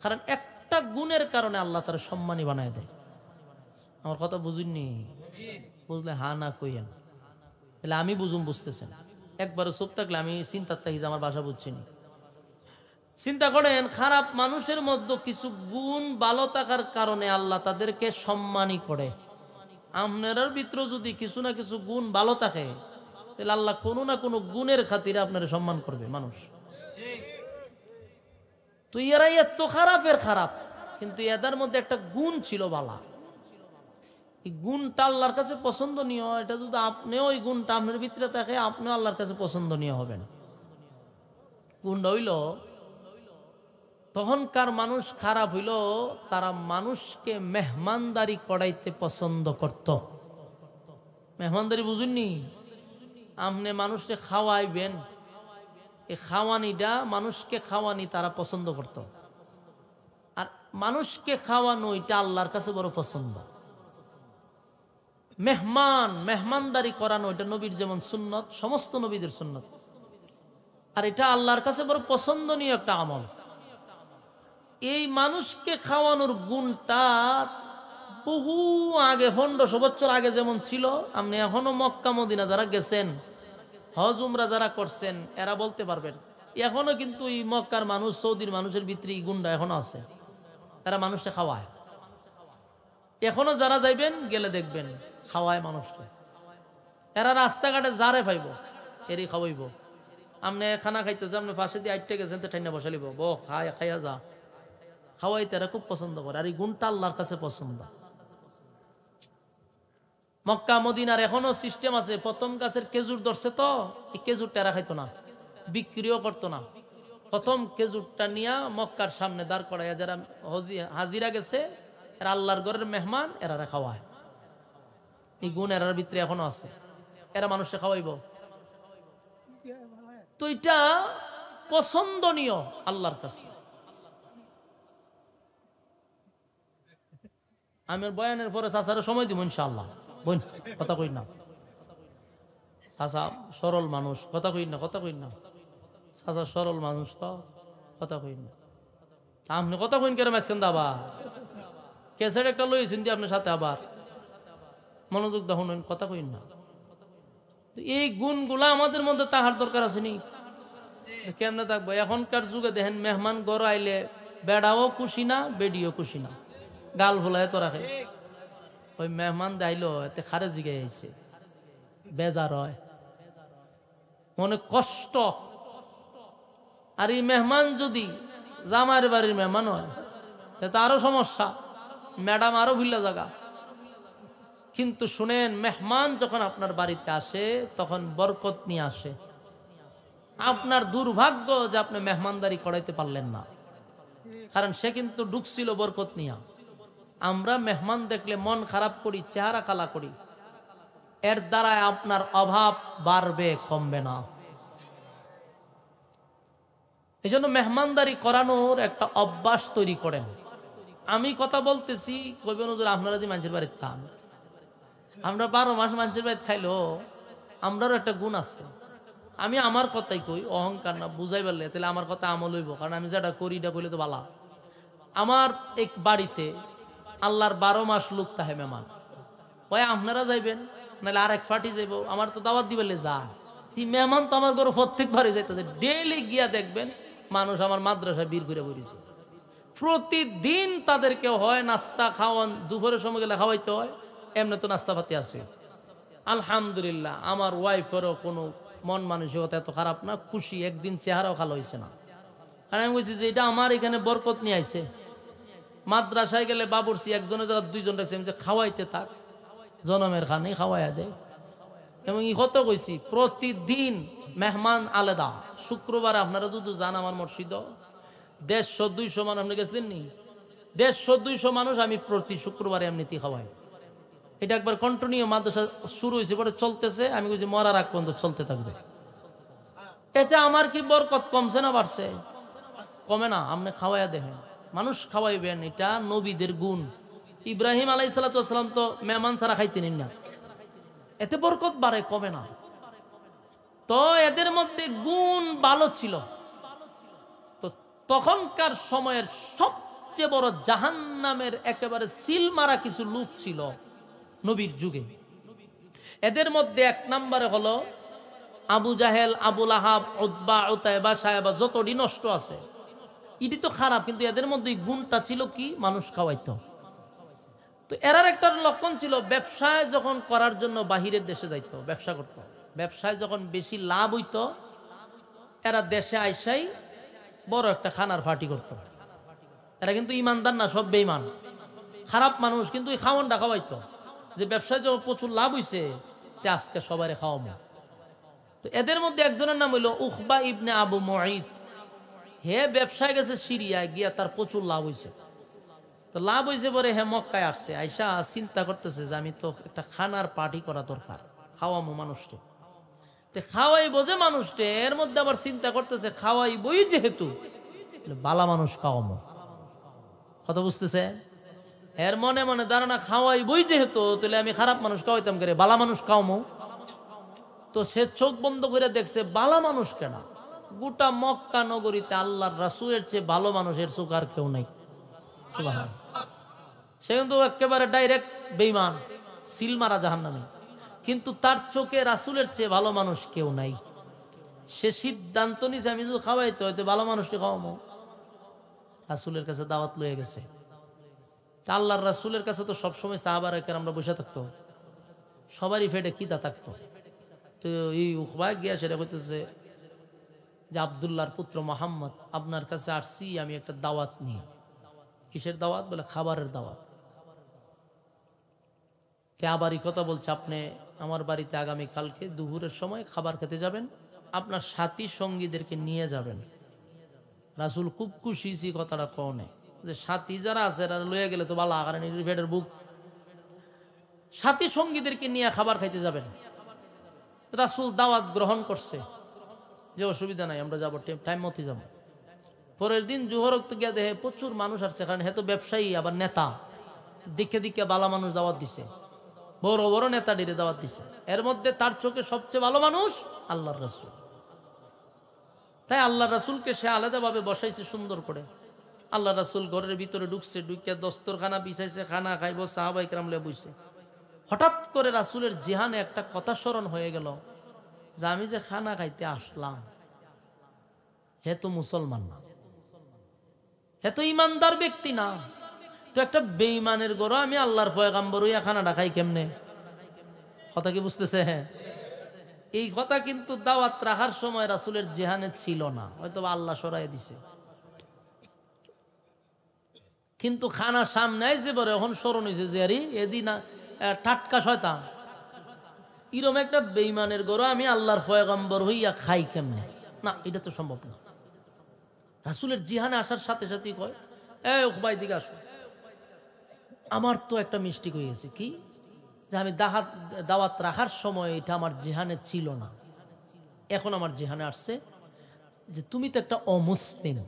কারণ একটা গুণের কারণে আল্লাহ তার সম্মানী বানায় দেয়। আমার কথা বুঝুননি? বুঝলে হা না কইয়েন, তাহলে আমি বুঝুম, বুঝতেছেন। একবারে চুপ থাকলে আমি চিন্তার থাকি যে আমার ভাষা বুঝছিনি। চিন্তা করেন, খারাপ মানুষের মধ্যে কিছু গুণ ভালো থাকার কারণে আল্লাহ তাদেরকে সম্মানী করে। আপনার ভিতরে যদি কিছু না কিছু গুণ ভালো থাকে, তাহলে আল্লাহ কোনো না কোনো গুণের খাতিরে আপনারা সম্মান করবে মানুষ। তো এরাই এত খারাপের খারাপ, কিন্তু এদের মধ্যে একটা গুণ ছিল বালা। এই গুণটা আল্লাহর কাছে পছন্দনীয়। এটা যদি আপনিও ওই গুণটা আপনার ভিতরে থাকে, আপনিও আল্লাহর কাছে পছন্দনীয় হবেন। গুণটা হইল, তখনকার মানুষ খারাপ হইল, তারা মানুষকে মেহমানদারি করাইতে পছন্দ করত। মেহমানদারি বুঝুননি? আপনি মানুষকে খাওয়াইবেন, এই খাওয়ানিটা, মানুষকে খাওয়ানি তারা পছন্দ করত। আর মানুষকে খাওয়ানো এটা আল্লাহর কাছে বড় পছন্দ। মেহমানদারি করানো এটা নবীর যেমন সুন্নত, সমস্ত নবীদের সুন্নত, আর এটা আল্লাহর কাছে বড় পছন্দনীয় একটা আমল। এই মানুষকে খাওয়ানোর গুণটা বহু আগে, 1500 বছর আগে যেমন ছিল, আপনি এখনো মক্কা মদিনা যারা গেছেন, হজ উমরা যারা করছেন, এরা বলতে পারবেন এখনো কিন্তু এই মক্কার মানুষ, সৌদির মানুষের ভিতরে এই গুণটা এখনো আছে। এরা মানুষকে খাওয়ায়। এখনো যারা যাইবেন গেলে দেখবেন খাওয়ায় মানুষটা। এরা রাস্তাঘাটে যারে পাইব এরই খাওয়াইব। আপনি খানা খাইতেছে, আপনি পাশে দিয়ে আইটে গেছেন, তো ঠান্ডা বসালিব, খাইয়া যা, খাওয়াইতে এরা খুব পছন্দ করে। আর এই গুণটা আল্লাহর কাছে পছন্দ। মক্কা মদিনার এখনো সিস্টেম আছে, প্রথম গাছের খেজুর ধরছে তো এই খেজুরটা এরা খাইতো না, বিক্রিও করতো না। প্রথম খেজুরটা নিয়ে মক্কার সামনে দাঁড় করাইয়া যারা হাজিরা গেছে, এরা আল্লাহর ঘরের মেহমান, এরা খাওয়ায়। এই গুণ এরার ভিতরে এখনো আছে, এরা মানুষকে খাওয়াইব। তো এটা পছন্দনীয় আল্লাহর কাছে। আমি বয়ানের পরে চাচারে সময় দিব ইনশাআল্লাহ। বোন কথা কই না, চাচা সরল মানুষ, কথা কই না, কথা কই না, চাচা সরল মানুষ, তো কথা কই না। আপনি কথা কইন কেন মাঝখান আবার ক্যাসেট একটা লইছেন দিয়ে আপনার সাথে আবার মনোযোগ দেখুন কথা কইন না। এই গুণগুলা আমাদের মধ্যে তাহার দরকার আছে নি? কেমনে থাকবো? এখনকার যুগে দেখেন মেহমান ঘর আইলে বেড়াও খুশি না, বেডিও খুশি না, গাল ভোলায় তো রাখে। ওই মেহমান দাইলো এতে খারে জিগাই আইছে, বেজার হয়, মনে কষ্ট। আর এই মেহমান যদি জামার বাড়ির মেহমান হয় তো আরো সমস্যা, ম্যাডাম আরো ভিল্লা জায়গা। কিন্তু শুনেন, মেহমান যখন আপনার বাড়িতে আসে তখন বরকত নিয়ে আসে। আপনার দুর্ভাগ্য যে আপনি মেহমানদারি করাইতে পারলেন না, কারণ সে কিন্তু ঢুকছিল বরকত নিয়া। আমরা মেহমান দেখলে মন খারাপ করি, চেহারা কালা করি, এর দ্বারা আপনার অভাব বাড়বে, কমবে না। এই জন্য মেহমানদারি করানোর একটা অভ্যাস তৈরি করেন। আমি কথা বলতেছি, কইবেন হুজুর আপনারা যদি মানুষের বাড়িতে খান, আমরা 12 মাস মানুষের বাড়িতে খাইলো, আমরারও একটা গুণ আছে। আমি আমার কথাই কই, অহংকার না, বুঝাই পারলে তাহলে আমার কথা আমল হইব, কারণ আমি যেটা করি এটা কইলে তো বালা। আমার এক বাড়িতে আল্লাহর 12 মাস লোক তাহে মেহমান, ওই আপনারা যাইবেন নাহলে আর এক ফাটি যাইব, আমার তো দাওয়াত দিবেলে যা তি মেহমান তো আমার ঘরে প্রত্যেকবারই যাইতেছে। ডেইলি গিয়া দেখবেন মানুষ আমার মাদ্রাসায় বীর করে বসেছে, প্রতিদিন তাদেরকে হয় নাস্তা খাওয়ান, দুপুরের সময় গেলে খাওয়াইতে হয়, এমনি তো নাস্তা পাতি আছে। আলহামদুলিল্লাহ, আমার ওয়াইফেরও কোনো মন মানসিকতা এত খারাপ না, খুশি, একদিন চেহারাও ভালো হয়েছে না। আর আমি বলছি যে এটা আমার এখানে বরকত নিয়ে আইছে। মাদ্রাসায় গেলে বাবুরসি একজনের জায়গা 2 জন রাখছে, আমি যে খাওয়াইতে থাক, জনমের খানি খাওয়াইয়া দেয়। এবং ই কত কইছি, প্রতিদিন মেহমান আলাদা। শুক্রবার আপনারা যদি যান আমার মসজিদ, 150-200 মানুষ, আপনি গেছিলেন নি? 150-200 মানুষ আমি প্রতি শুক্রবারে এমনিতেই খাওয়াই। এটা একবার কন্টিনিউ মাদ্রাসা শুরু হয়েছে, পরে চলতেছে। আমি বলছি মরার আগ পর্যন্ত চলতে থাকবে। এতে আমার কি বরকত কমছে না বাড়ছে? কমে না। আপনি খাওয়াইয়া দেখেন, মানুষ খাওয়াইবেন, এটা নবীদের গুণ। ইব্রাহিম আলাইহিস সালাম তো মেহমান ছাড়া খাইতেন না, এতে বরকত বাড়ে, কমে না। তো এদের মধ্যে গুণ ভালো ছিল। তো তখনকার সময়ের সবচেয়ে বড় জাহান্নামের একেবারে সিল মারা কিছু লোক ছিল নবীর যুগে। এদের মধ্যে 1 নম্বরে হলো আবু জাহেল, আবু লাহাব, উতবা, উতাইবা, সায়বা, যতটি নষ্ট আছে, ইডি তো খারাপ, কিন্তু এদের মধ্যে গুণটা ছিল কি? মানুষ খাওয়াইতো। তো এরার একটা লক্ষণ ছিল, ব্যবসায় যখন করার জন্য বাহিরের দেশে যাইতো, ব্যবসা করতো, ব্যবসায় যখন বেশি লাভ হইতো, এরা দেশে আইসাই বড় একটা খানার পার্টি করতো। এরা কিন্তু ইমানদার না, সব বেঈমান, খারাপ মানুষ, কিন্তু এই খাওয়ানটা খাওয়াইতো যে ব্যবসায় যখন প্রচুর লাভ হইছে, তে আজকে সবারে খাওয়াবো। তো এদের মধ্যে একজনের নাম হইল উকবা ইবনে আবু মুঈত। হে ব্যবসায় গেছে সিরিয়ায়, গিয়া তার প্রচুর লাভ হইছে। তো লাভ হয়েছে পরে হে মক্কায় আসছে, আইসা চিন্তা করতেছে যে আমি তো একটা খানার পার্টি করা দরকার, খাওয়ামো মানুষকে। তো খাওয়াইবো যে মানুষকে, এর মধ্যে আবার চিন্তা করতেছে খাওয়াইবই যেহেতু, বালা মানুষ খাওয়ামো। কথা বুঝতেছে? এর মনে মনে ধারণা খাওয়াইবই যেহেতু, তাহলে আমি খারাপ মানুষ খাওয়াইতাম করে, বালা মানুষ খাওয়ামো। তো সে চোখ বন্ধ করে দেখছে বালা মানুষ কেনা, গোটা মক্কা নগরীতে আল্লাহর রাসূলের চেয়ে ভালো মানুষের চোখ আর কেউ নাই। সুবহান। সে কিন্তু একেবারে ডাইরেক্ট বেঈমান, সিল মারা জাহান্নামী, কিন্তু তার চোখে রাসূলের চেয়ে ভালো মানুষ কেউ নাই। সে সিদ্ধান্ত নিছে আমি যদি খাওয়াইতে হয়তো ভালো মানুষটি খাওয়াবো। রাসূলের কাছে দাওয়াত লয়ে গেছে। আল্লাহর রাসূলের কাছে তো সবসময় সাহাবায়ে কেরামরা বসে থাকতো, সবারই পেটে খিদা থাকতো। তো এই উকবা গিয়া সেটা বলতেছে যে আব্দুল্লাহর পুত্র মুহাম্মদ, আপনার কাছে আসছি আমি একটা দাওয়াত নিয়ে। কিসের দাওয়াত? বলে খাবারের দাওয়াত। কে আবারই কথা বলছে, আপনি আমার বাড়িতে আগামী কালকে দুপুরের সময় খাবার খেতে যাবেন, আপনার সাথী সঙ্গীদেরকে নিয়ে যাবেন। রাসূল খুব খুশি কথাটা কনে যে সাথী যারা আছে এরা লয়ে গেলে তো ভালো, কারণ পেটের বুক। সাথী সঙ্গীদেরকে নিয়ে খাবার খাইতে যাবেন। রাসূল দাওয়াত গ্রহণ করছে যে অসুবিধা নাই, আমরা যাবো, টাইম মতো যাবো। পরের দিন জোহরক্ত গিয়া দেখে প্রচুর মানুষ আসছে, কারণ হে তো ব্যবসায়ী আবার নেতা, দিকে দিকে ভালো মানুষ দাওয়াত দিছে, বড় বড় নেতা ডিরে দাওয়াত দিছে। এর মধ্যে তার চোখে সবচেয়ে ভালো মানুষ আল্লাহর রাসূল। তাই আল্লাহর রাসূলকে সে আলাদাভাবে বসাইছে সুন্দর করে। আল্লাহ রাসূল ঘরের ভিতরে ঢুকছে, ঢুকে দস্তরখানা বিছাইছে, খানা খাইব, সাহাবায়ে কেরাম লয়ে বসছে। হঠাৎ করে রাসূলের জিহানে একটা কথা স্মরণ হয়ে গেল যে আমি যে খানা খাইতে আসলাম, হে তো মুসলমান না, হে তো ইমানদার ব্যক্তি না, তো একটা বেঈমানের ঘরে আমি আল্লাহর পয়গাম্বর হইয়া খানাটা খাই কেমনে? কথা কি বুঝতেছে? হ্যাঁ, এই কথা কিন্তু দাওয়াত রাখার সময় রাসূলের জিহানে ছিল না, হয়তো আল্লাহ সরাই দিছে। কিন্তু খানা সামনে যে বড় এখন স্মরণ হয়েছে যে আরে এদিন টাটকা শয়তান, এরকম একটা বেঈমানের ঘরে আমি আল্লাহর পয়গম্বর হইয়া খাই কেমনে? না, এটা তো সম্ভব না। রাসূলের জিহানে আসার সাথে সাথেই কয়, এ উকবা দিকে আসো, আমার তো একটা মিস্টেক হয়ে গেছে। কি? যে আমি দাওয়াত রাখার সময় এটা আমার জিহানে ছিল না, এখন আমার জিহানে আসছে যে তুমি তো একটা অমুসলিম,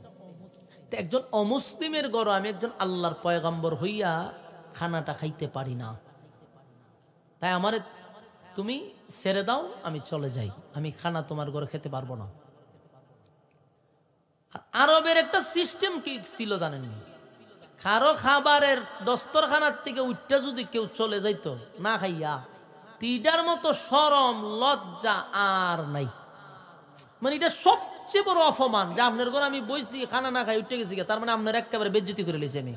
একজন অমুসলিমের ঘরে আমি একজন আল্লাহর পয়গম্বর হইয়া খানাটা খাইতে পারি না, তাই আমারে তুমি ছেড়ে দাও, আমি চলে যাই, আমি খানা তোমার ঘরে খেতে পারবো না। আরবের একটা সিস্টেম কি ছিল জানেন? কারো খাবারের দস্তরখানার থেকে উঠটা যদি কেউ চলে যাইতো না খাইয়া, তিটার মতো শরম লজ্জা আর নাই। মানে এটা সবচেয়ে বড় অপমান যে আপনার ঘরে আমি বইছি, খানা না খাই উঠে গেছি, তার মানে আপনার একেবারে বেজ্জতি করে লিছি আমি।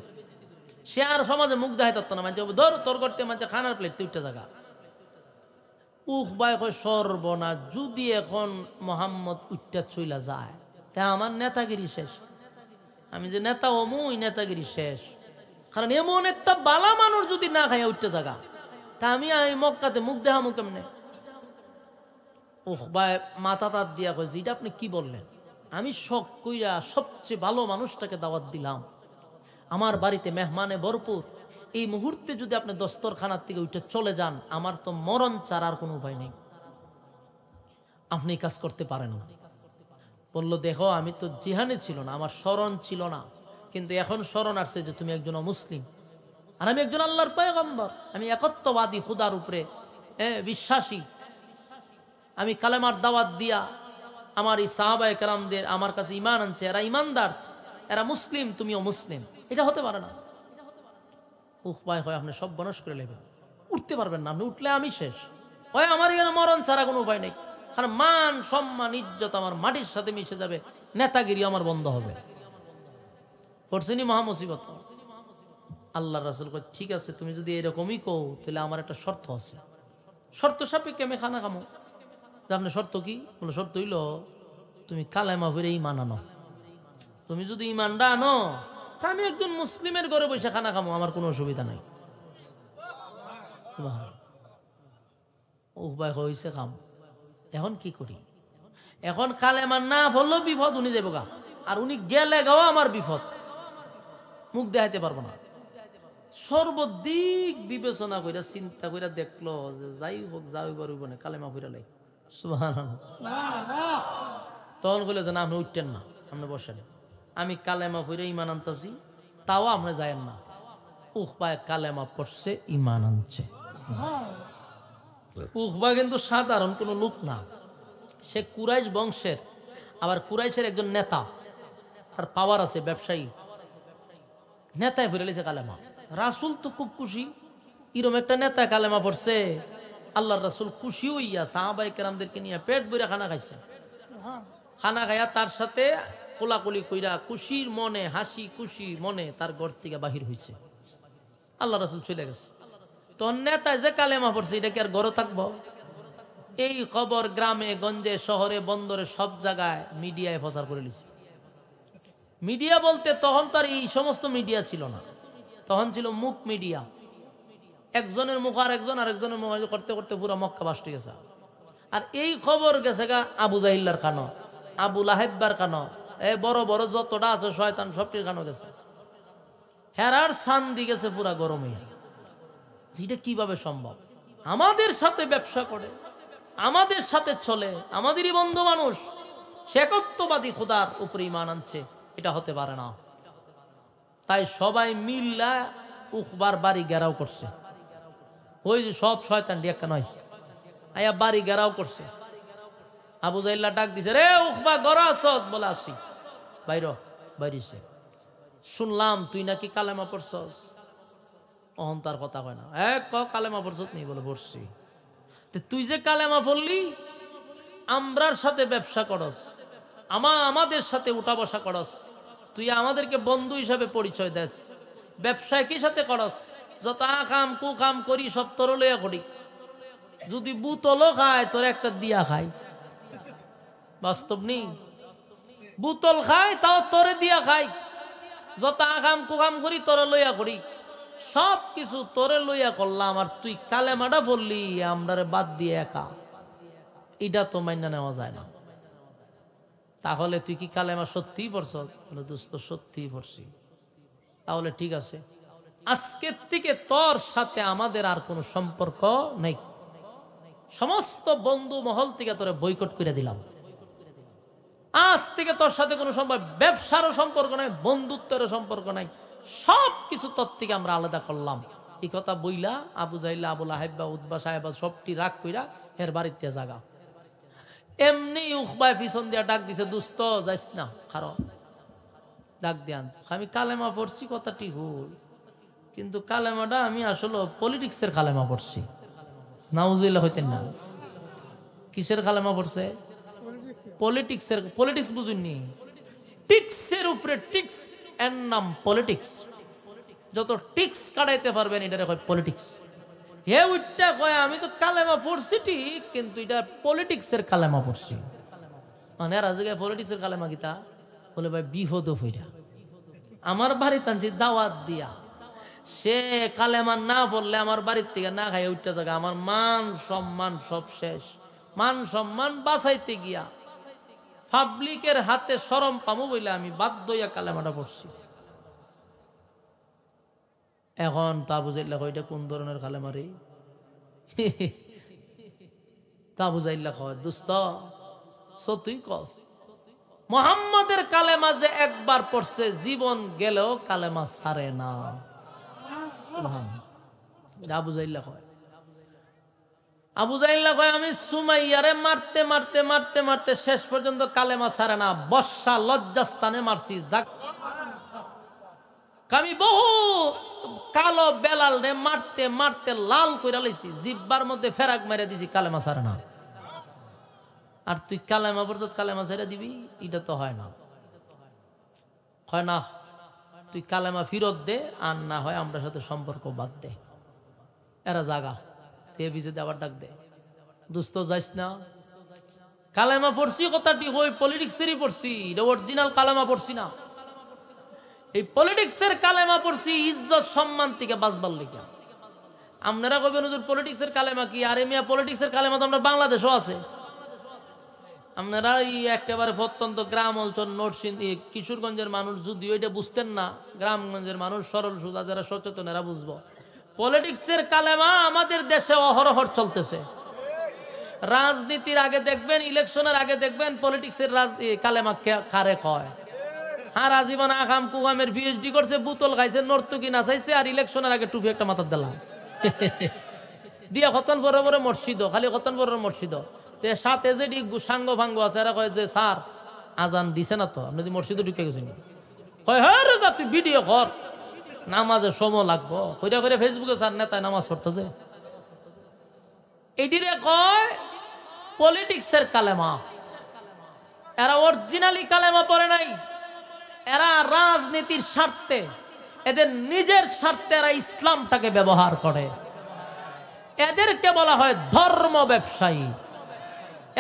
সে আর সমাজে মুখ দেখাই তত্ত্ব না, মানে ধর তোর করতে মানে খানার প্লেট উঠতে জায়গা। উখবায় কয় সর্বনা, যদি এখন মোহাম্মদ উঠটা চইলা যায় তা আমার নেতাগিরি শেষ, আমি যে নেতা ওই নেতাগিরি শেষ। কারণ এমন একটা বালা মানুষ যদি না খাইয়া উঠতে জায়গা, তা আমি মক্কাতে মুখ দেখামু কেমনে? উখবায় মাথা তাত দিয়া কয়, যেটা আপনি কি বললেন? আমি শখ কইরা সবচেয়ে ভালো মানুষটাকে দাওয়াত দিলাম, আমার বাড়িতে মেহমানে ভরপুর, এই মুহূর্তে যদি আপনি দস্তরখানার থেকে উঠে চলে যান, আমার তো মরণ ছাড়ার কোনো উপায় নেই, আপনি কাজ করতে পারেন না। বলল, দেখো আমি তো জিহানে ছিল না, আমার স্মরণ ছিল না, কিন্তু এখন স্মরণ আসছে যে তুমি একজন মুসলিম আর আমি একজন আল্লাহর পয়গম্বর, আমি একত্ববাদী খুদার উপরে বিশ্বাসী, আমি কালেমার দাওয়াত দিয়া আমার এই সাহাবায়ে কেরামদের আমার কাছে ঈমান আনছে, এরা ঈমানদার, এরা মুসলিম, তুমিও মুসলিম, এটা হতে পারে না। উখবায় হয় আপনি সব বনস করে নেবেন, উঠতে পারবেন না, আপনি উঠলে আমি শেষ, হয় আমার এখানে মরণ ছাড়া কোনো উপায় নেই, কারণ মান সম্মান ইজ্জত আমার মাটির সাথে মিশে যাবে, নেতাগিরি আমার বন্ধ হবে। করছেনি মহা মুসিবত। আল্লাহ রাসূল কয়, ঠিক আছে তুমি যদি এরকমই কও, তাহলে আমার একটা শর্ত আছে, শর্ত সাপেক্ষে আমি খানা খামো। আপনি শর্ত কি? বলে, শর্ত হইল তুমি কালেমা পড়ে ঈমান আনো, তুমি যদি ঈমানটা আনো তা আমি একজন মুসলিমের ঘরে বসে খানা খামো, আমার কোনো অসুবিধা নাই। উপায় হয়েছে খাম, এখন কি করি? এখন কালেমা না বললেও বিপদ, উনি যাবো গা, আর উনি গেলে গাও আমার বিপদ, মুখ দেখাইতে পারবো না। সর্বদিক বিবেচনা করে চিন্তা করে দেখলো যে যাই হোক যাই পারব না, কালেমা পড়ে লাই। সুবহানাল্লাহ। তখন বলে যে না, আপনি উঠতেন না, আপনি বসেন, আমি কালেমা পড়ে ঈমান আনতাছি, তাও আপনি যায়েন না। উখবায় কালেমা পড়ছে, ঈমান আনছে। উখবা কিন্তু সাধারণ কোনো লোক না, সে কুরাইশ বংশের, আবার কুরাইশের একজন নেতা, আর পাওয়ার আছে, ব্যবসায়ী নেতায় ফিরে লেছে কালেমা। রাসূল তো খুব খুশি, এরকম একটা নেতা কালেমা পড়ছে। আল্লাহর রাসূল খুশি হইয়া সাহাবায়ে কেরামদেরকে নিয়ে পেট ভরে খানা খাইছে। খানা খাইয়া তার সাথে কোলাকুলি কইরা খুশির মনে, হাসি খুশি মনে তার ঘর থেকে বাহির হইছে। আল্লাহ রাসূল চলে গেছে। তো নেতা যে কালেমা পড়ছে এটা কি আর ঘরে থাকবো? এই খবর গ্রামে গঞ্জে শহরে বন্দরে সব জায়গায় মিডিয়ায় প্রচার করে লিছে। মিডিয়া বলতে তখন তো আর এই সমস্ত মিডিয়া ছিল না, তখন ছিল মুখ মিডিয়া, একজনের মুখ আর আরেকজনের মুখ করতে করতে পুরো মক্কা বাস্টে গেছে। আর এই খবর গেছে গা আবু জাহিল্লার কানো, আবু লাহেব্বার কানো, এই বড় বড় যতটা আছে শয়তান সবটির কানো গেছে, হেরার শান্তি গেছে পুরা গরমে। যেটা কিভাবে সম্ভব? আমাদের সাথে ব্যবসা করে, আমাদের সাথে চলে, আমাদেরই বন্ধু মানুষ, সে একত্ববাদী খোদার উপরে ঈমান আনছে, এটা হতে পারে না। তাই সবাই মিল্লা উখবার বাড়ি ঘেরাও করছে, ওই যে সব শয়তান ডিয়া কেন হয়েছে, আয়া বাড়ি ঘেরাও করছে। আবু জাহিল্লা ডাক দিছে, রে উখবা ঘর আসত? বলে আসি। বাইর বাইরিছে। শুনলাম তুই নাকি কালেমা পড়ছস। অহংকার কথা কয় না, কালেমা পড়ছত নেই বলে পড়ছি। তুই যে কালেমা পড়লি, আমরার সাথে ব্যবসা করস, আমাদের সাথে উঠা বসা করস, তুই আমাদেরকে বন্ধু হিসাবে পরিচয় দেস, ব্যবসায় কি সাথে করস, যত আকাম কুকাম করি সব তোর লইয়া করি। যদি বুতলও খায় তোর একটা দিয়া খাই, বাস্তব নেই। বুতল খায় তাও তোরে দিয়া খাই, যত আকাম কুকাম করি তোরে লইয়া করি, সব কিছু তোরে লইয়া করলাম। আর তুই কালেমাটা বললি আমরারে বাদ দিয়ে একা, এটা তো মাইনা নেওয়া যায় না। তাহলে তুই কি কালেমা সত্যিই পড়ছ? দোস্ত সত্যিই পড়ছি। তাহলে ঠিক আছে, আজকের থেকে তোর সাথে আমাদের আর কোনো সম্পর্ক নেই। সমস্ত বন্ধু মহল থেকে তোরে বয়কট করে দিলাম। আজ থেকে তোর সাথে কোনো সম্পর্ক, ব্যবসারও সম্পর্ক নাই, বন্ধুত্বেরও সম্পর্ক নাই, সব কিছু তোর থেকে আমরা আলাদা করলাম। এই কথা বইলা আবু জাহিল, আবু লাহাব, উতবা সাহেব সবটি রাগ কইরা এর বাড়িতে জাগা। এমনি উখবায় পিছন দিয়া ডাক দিছে, দুস্ত যাইস না, কারণ ডাক দিয়ে আনছে। আমি কালেমা পড়ছি কথাটি হল, কিন্তু কালেমাটা আমি আসলে পলিটিক্সের কালেমা পড়ছি। নাউজুবিল্লাহ হইতেন না। কিসের কালেমা পড়ছে? পলিটিক্সের। পলিটিক্স বুঝুননি? টিক্সের উপরে টিক্স, এর নাম পলিটিক্স। যত টিক্স কাটাইতে পারবেন এটা কয় পলিটিক্স। হে উইটা কয় আমি তো কালেমা পড়ছি ঠিক, কিন্তু এটা পলিটিক্সের কালেমা পড়ছি। মানে রাজুকে পলিটিক্সের কালেমা গীতা বলে ভাই বিপদ হইরা আমার বাড়ি টানছি দাওয়াত দিয়া, সে কালেমা না পড়লে আমার বাড়ির থেকে না খাই উঠতে জায়গা, আমার মান সম্মান সব শেষ। মান সম্মান বাঁচাইতে গিয়া পাবলিকের হাতে শরম পামু বলে আমি বাধ্য হইয়া কালেমাটা পড়ছি। এখন তা বুঝাইলা কয়টা কোন ধরনের কালেমা রে? তা বুঝাইলা কয় দোস্ত সত্যি কস, মুহাম্মাদের কালেমা যে একবার পড়ছে জীবন গেলেও কালেমা ছাড়ে না। আবু জাহিল কয়, আবু জাহিল কয় আমি সুমাইয়ারে মারতে মারতে মারতে মারতে শেষ পর্যন্ত কালেমা ছাড়ে না, বর্ষা লজ্জাস্থানে মারছি। আমি বহু কালো বেলাল রে মারতে মারতে লাল কইরা লাইছি, জিব্বার মধ্যে ফেরাক মেরে দিছি, কালেমা ছাড়ে না। আর তুই কালেমা পড়ছত কালেমা ছেড়ে দিবি? এটা তো হয় না। হয় না, তুই কালেমা ফিরত দে, আর না হয় আমরা সাথে সম্পর্ক বাদ দে। এরা জাগা তে বিজে আবার ডাক দে, দোস্ত যাইস না। কালেমা পড়ছি কথাটি হই পলিটিক্সেরই পড়ছি, এটা অরিজিনাল কালেমা পড়ছি না। এই পলিটিক্সের কালেমা পড়ছি ইজ্জত সম্মান থেকে বাঁচবার লিগা। আপনারা কইবেন হুজুর পলিটিক্সের কালেমা কি? আরে মিয়া পলিটিক্সের কালেমা তো আমরা বাংলাদেশও আছে। আপনারা এই একেবারে প্রত্যন্ত গ্রাম অঞ্চল নরসিংদী কিশোরগঞ্জের মানুষ যদিও এটা বুঝতেন না, গ্রামগঞ্জের মানুষ সরল সোজা যারা সচেতন এরা বুঝবো। পলিটিক্সের কালেমা আমাদের দেশে অহরহর চলতেছে। রাজনীতির আগে দেখবেন, ইলেকশনের আগে দেখবেন পলিটিক্সের কালেমা কারে কয়। হ্যাঁ, রাজীবন আকাম কুকামের পিএইচডি করছে, বুতল খাইছে, নর্তকি নাচাইছে, আর ইলেকশনের আগে টুপি একটা মাথার দিলাম দিয়া কতন বড় বড় মসজিদ, খালি কতন বড় মসজিদ সাথে যে সাঙ্গ ভাঙ্গ আছে, এরা কয় যে স্যার আজান দিছে না তো, আপনি মসজিদে ঢুকে গেছেন। কয় হ্যাঁ রে যা তুই ভিডিও কর, নামাজে সময় লাগবো কইরা করে ফেসবুকে স্যার নেতায় নামাজ পড়তেছে। এটিরে কয় পলিটিক্সের কালেমা। এরা অরিজিনালি কালেমা পড়ে নাই, এরা রাজনীতির স্বার্থে, এদের নিজের স্বার্থে এরা ইসলামটাকে ব্যবহার করে। এদেরকে বলা হয় ধর্ম ব্যবসায়ী।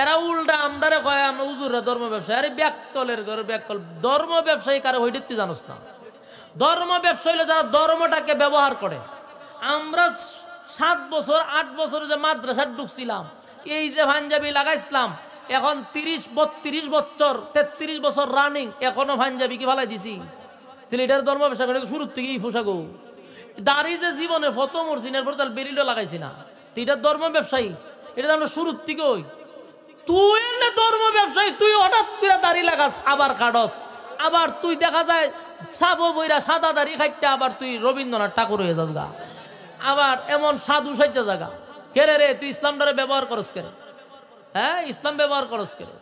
এরা উল্টা আমরারে কয় আমরা হুজুররা ধর্ম ব্যবসায়ী। আরে ব্যাককলের ঘরে ব্যাককল, ধর্ম ব্যবসায়ী কারো হইতে তুই জানোস না। ধর্ম ব্যবসায়ী হলো যারা ধর্মটাকে ব্যবহার করে। আমরা 7 বছর 8 বছর যে মাদ্রাসা ঢুকছিলাম, এই যে পাঞ্জাবি লাগাইছিলাম, এখন 30-32 বছর 33 বছর রানিং, এখনো পাঞ্জাবি কি ভালাই দিছি? তাহলে এটার ধর্ম ব্যবসা করে শুরুর থেকেই পোশাকও দাড়ি যে জীবনে ফটো মরছিন, এরপর তার বেরিলও লাগাইছি না, তো এটার ধর্ম ব্যবসায়ী? এটা আমরা শুরুর থেকে ওই তুই এলে ধর্ম ব্যবসায়ী, তুই হঠাৎ করে দাড়ি লাগাস আবার কাটস, আবার তুই দেখা যায় সাবো বইরা সাদা দাড়ি খাইতে আবার তুই রবীন্দ্রনাথ ঠাকুর হয়ে যাস গা, আবার এমন সাধু সাজ্জা জায়গা। কেরে রে তুই ইসলামটারে ব্যবহার করস কেরে? হ্যাঁ, ইসলাম ব্যবহার করস কেরে?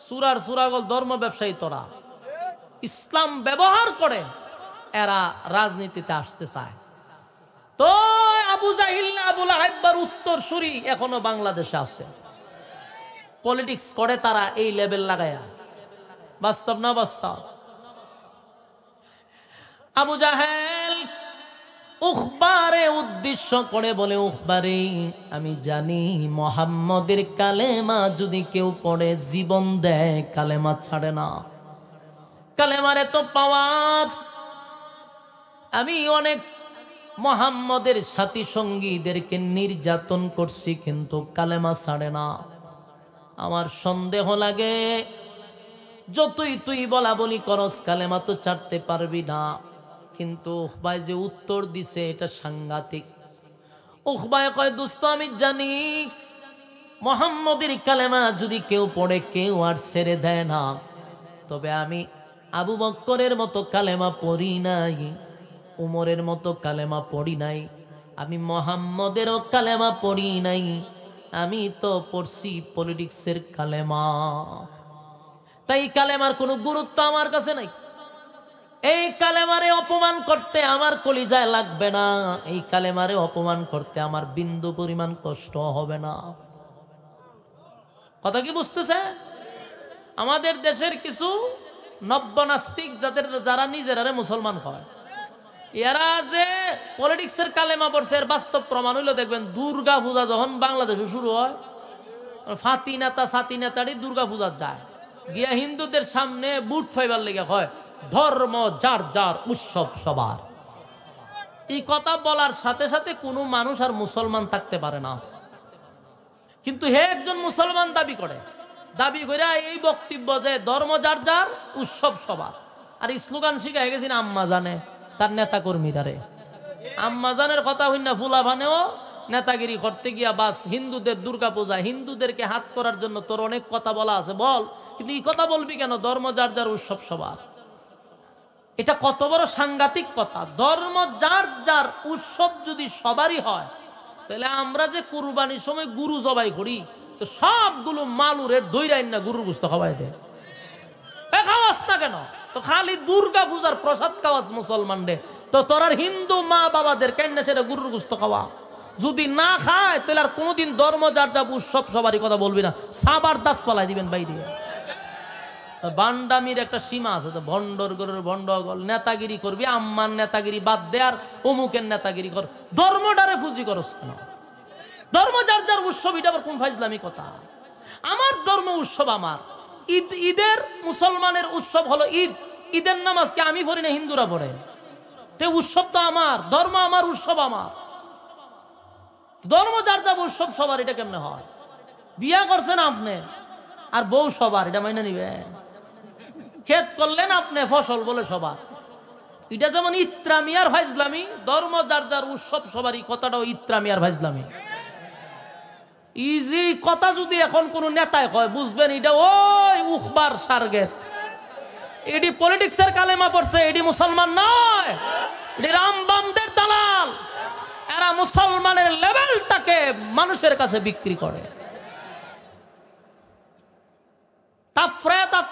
সুরার সুরাগল ধর্ম ব্যবসায়ী তোরা। ইসলাম ব্যবহার করে এরা রাজনীতিতে আসতে চায়। তো আবু জাহিল আবুল আহবার উত্তরসূরি এখনো বাংলাদেশে আছে, পলিটিক্স করে তারা এই লেভেল লাগায়া। বাস্তব না বাস্তব? আবু জাহেল উখবারে উদ্দেশ্য করে বলে, উখবারে আমি জানি মুহাম্মদের কালেমা যদি কেউ পড়ে জীবন দেয়, কালেমা ছাড়ে না। কালেমারে তো পাওয়ার। আমি অনেক মুহাম্মদের সাথী সঙ্গীদেরকে নির্যাতন করছি, কিন্তু কালেমা ছাড়ে না। আমার সন্দেহ লাগে, যতই তুই বলা বলি করস কালেমা তো ছাড়তে পারবি না। কিন্তু উখবায় যে উত্তর দিছে এটা সাংঘাতিক। উখবায় কয়, দোস্ত আমি জানি মুহাম্মদের কালেমা যদি কেউ পড়ে কেউ আর ছেড়ে দেয় না, তবে আমি আবু বকরের মতো কালেমা পড়ি নাই, উমরের মতো কালেমা পড়ি নাই, আমি মুহাম্মদেরও কালেমা পড়ি নাই, আমি তো পড়ছি পলিটিক্সের কালেমা। তাই কালেমার কোনো গুরুত্ব আমার কাছে নাই। এই কালেমারে অপমান করতে আমার কলিজায় লাগবে না, এই কালেমারে অপমান করতে আমার বিন্দু পরিমাণ কষ্ট হবে না। কথা কি বুঝতেছে? আমাদের দেশের কিছু নব্যনাস্তিক যারা নিজেরারে মুসলমান হয়, এরা যে পলিটিক্সের কালেমা পড়ছে এর বাস্তব প্রমাণ হইলো দেখবেন দুর্গা পূজা যখন বাংলাদেশে শুরু হয়, ফাতি নেতা সাতি নেতারই দুর্গা পূজা যায় গিয়া হিন্দুদের সামনে বুট ফাইবার লেগে হয় ধর্ম যার যার উৎসব সবার। এই কথা বলার সাথে সাথে কোনো মানুষ আর মুসলমান থাকতে পারে না, কিন্তু হে একজন মুসলমান দাবি করে এই বক্তব্য যে ধর্ম যার যার উৎসব সবার। আর স্লোগান শিখাই গেছি না আম্মা জানে তার নেতা কর্মীরারে, আম্মা জানের কথা হই না ফুলা ভানেও নেতাগিরি করতে গিয়া বাস হিন্দুদের দুর্গা পূজা, হিন্দুদেরকে হাত করার জন্য তোর অনেক কথা বলা আছে বল, কিন্তু এই কথা বলবি কেন ধর্ম যার যার উৎসব সবার? এটা কত বড় সাংঘাতিক কথা। ধর্ম যার যার উৎসব যদি সবারই হয়, তাহলে আমরা যে কুরবানির সময় গরু জবাই করি, তো সবগুলো মালুরের দইরাইন না গরুর গোশত খাওয়াই দেয়, খাওয়াস না কেন? তো খালি দুর্গা পূজার প্রসাদ খাওয়াস মুসলমান রে, তো তোর হিন্দু মা বাবাদের কেন সেটা গরুর গোশত খাওয়া? যদি না খায় তাহলে আর কোনোদিন ধর্ম যার যা উৎসব সবারই কথা বলবি না, সাবার দাঁত পালাই দিবেন বাইরে। বান্ডামির একটা সীমা আছে, তো ভণ্ডর গরুর ভণ্ডগল নেতাগিরি করবি, আম্মার নেতাগিরি বাদ দে আর অমুকের নেতাগিরি কর, ধর্মটারে ফুজি করস কেন? ধর্ম যার যার উৎসব, এটা আবার কোন ফাইজলামি কথা? আমার ধর্ম উৎসব আমার। ঈদের মুসলমানের উৎসব হলো ঈদ, ঈদের নামাজকে আমি পড়ি না হিন্দুরা পড়ে, তে উৎসব তো আমার, ধর্ম আমার, উৎসব আমার। ধর্ম যার যার উৎসব সবার, এটা কেমনে হয়? বিয়া করছেন আপনি আর বউ সবার, এটা মাইনে নিবে? ক্ষেত করলেন আপনি ফসল বলে সবার, এটা যেমন ইত্রামি আর ফাইজলামি। ধর্ম যার যার উৎসব সবারই কথাটাও ইত্রামি আর ফাইজলামি। ইজি কথা যদি এখন কোন নেতায় কয় বুঝবেন এটা ওই উখবার সার্গেট, এটি পলিটিক্সের কালেমা পড়ছে, এটি মুসলমান নয়, এটি রামবামদের দালাল। এরা মুসলমানের লেভেলটাকে মানুষের কাছে বিক্রি করে।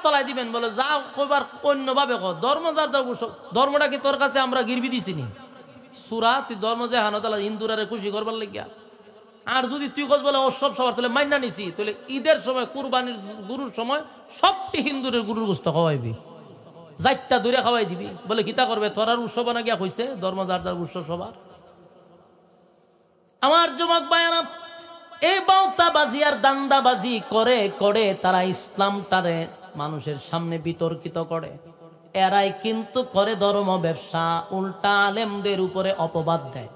তলায় দিবেন বলে যা কইবার অন্যভাবে কর, ধর্ম যার যার উৎসব। ধর্মটা কি তোর কাছে আমরা গিরবি দিছিনি? সুরা তুই ধর্ম যে হানতালা হিন্দুরারে খুশি করবার লাগিয়া, আর যদি তুই কস বলে উৎসব সবার তাহলে মাইনা নিছি, তাহলে ঈদের সময় কুরবানির গুরুর সময় সবটি হিন্দুরের গুরুর গোস্ত খাওয়াইবি, যাইটা দূরে খাওয়াই দিবি, বলে কিতা করবে? তোর আর উৎসব না গিয়া কইছে ধর্ম যার যার উৎসব সবার। আমার যুবক ভাইয়েরা, এই বাউতাবাজি আর দান্দাবাজি করে করে তারা ইসলামটারে মানুষের সামনে বিতর্কিত করে। এরাই কিন্তু করে ধর্ম ব্যবসা, উল্টা আলেমদের উপরে অপবাদ দেয়।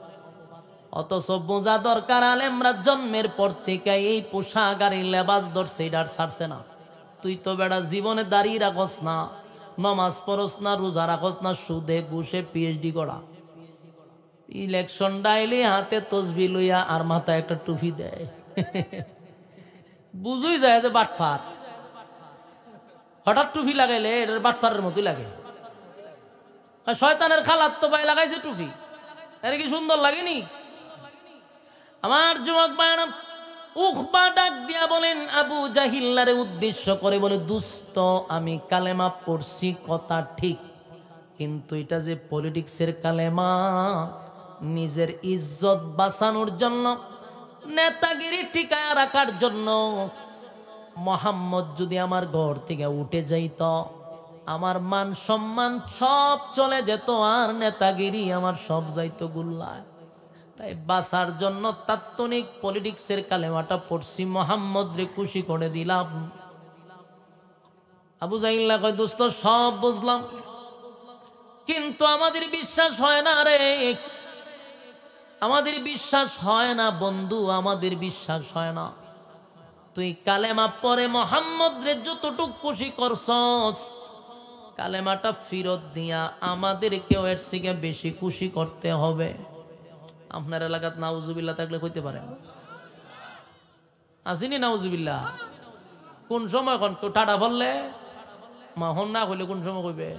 অথচ বোঝা দরকার আলেমরা জন্মের পর থেকে এই পোশাক আর এই লেবাস ধরছে, এটা ছাড়ছে না। তুই তো বেড়া জীবনে দাঁড়িয়ে রাখস না, নমাজ পড়স না, রোজা রাখস না, সুদে ঘুষে পিএইচডি করা। ইলেকশন ডাইলে হাতে তসবি লইয়া আর মাথায় একটা টুপি দেয়, বুঝুই যায় যে বাটফার। হঠাৎ টুপি লাগাইলে এটার বাটফারের মতোই লাগে। শয়তানের খালাত তো ভাই লাগাইছে টুপি, এটা কি সুন্দর লাগেনি? আমার যুবক ভাইরা, উখবা ডাক দিয়া বলেন আবু জাহিল্লারে উদ্দেশ্য করে বলে, দুস্ত আমি কালেমা পড়ছি কথা ঠিক, কিন্তু এটা যে পলিটিক্সের কালেমা, নিজের ইজ্জত বাঁচানোর জন্য, নেতাগিরি টিকায় রাখার জন্য। মোহাম্মদ যদি আমার ঘর থেকে উঠে যাইত, আমার মান সম্মান সব চলে যেত, আর নেতাগিরি আমার সব যাইতো গুল্লায়। তাই বাঁচার জন্য তাৎক্ষণিক পলিটিক্সের কালেমাটা পড়ছি, মোহাম্মদ রে খুশি করে দিলাম। আবু জাহিল্লা কয়, দোস্ত সব বুঝলাম, কিন্তু আমাদের বিশ্বাস হয় না রে, আমাদের বিশ্বাস হয় না বন্ধু, আমাদের বিশ্বাস হয় না। তুই কালেমা পরে মোহাম্মদ রে যতটুক খুশি করছস, কালেমাটা ফিরত দিয়া আমাদেরকেও এর থেকে বেশি খুশি করতে হবে। আপনার এলাকাত নাউজুবিল্লাহ থাকলে কইতে পারেন, আসিনি নাউজুবিল্লাহ? কোন সময় কোন কেউ টাটা বললে মাহন না হইলে কোন সময় কইবে?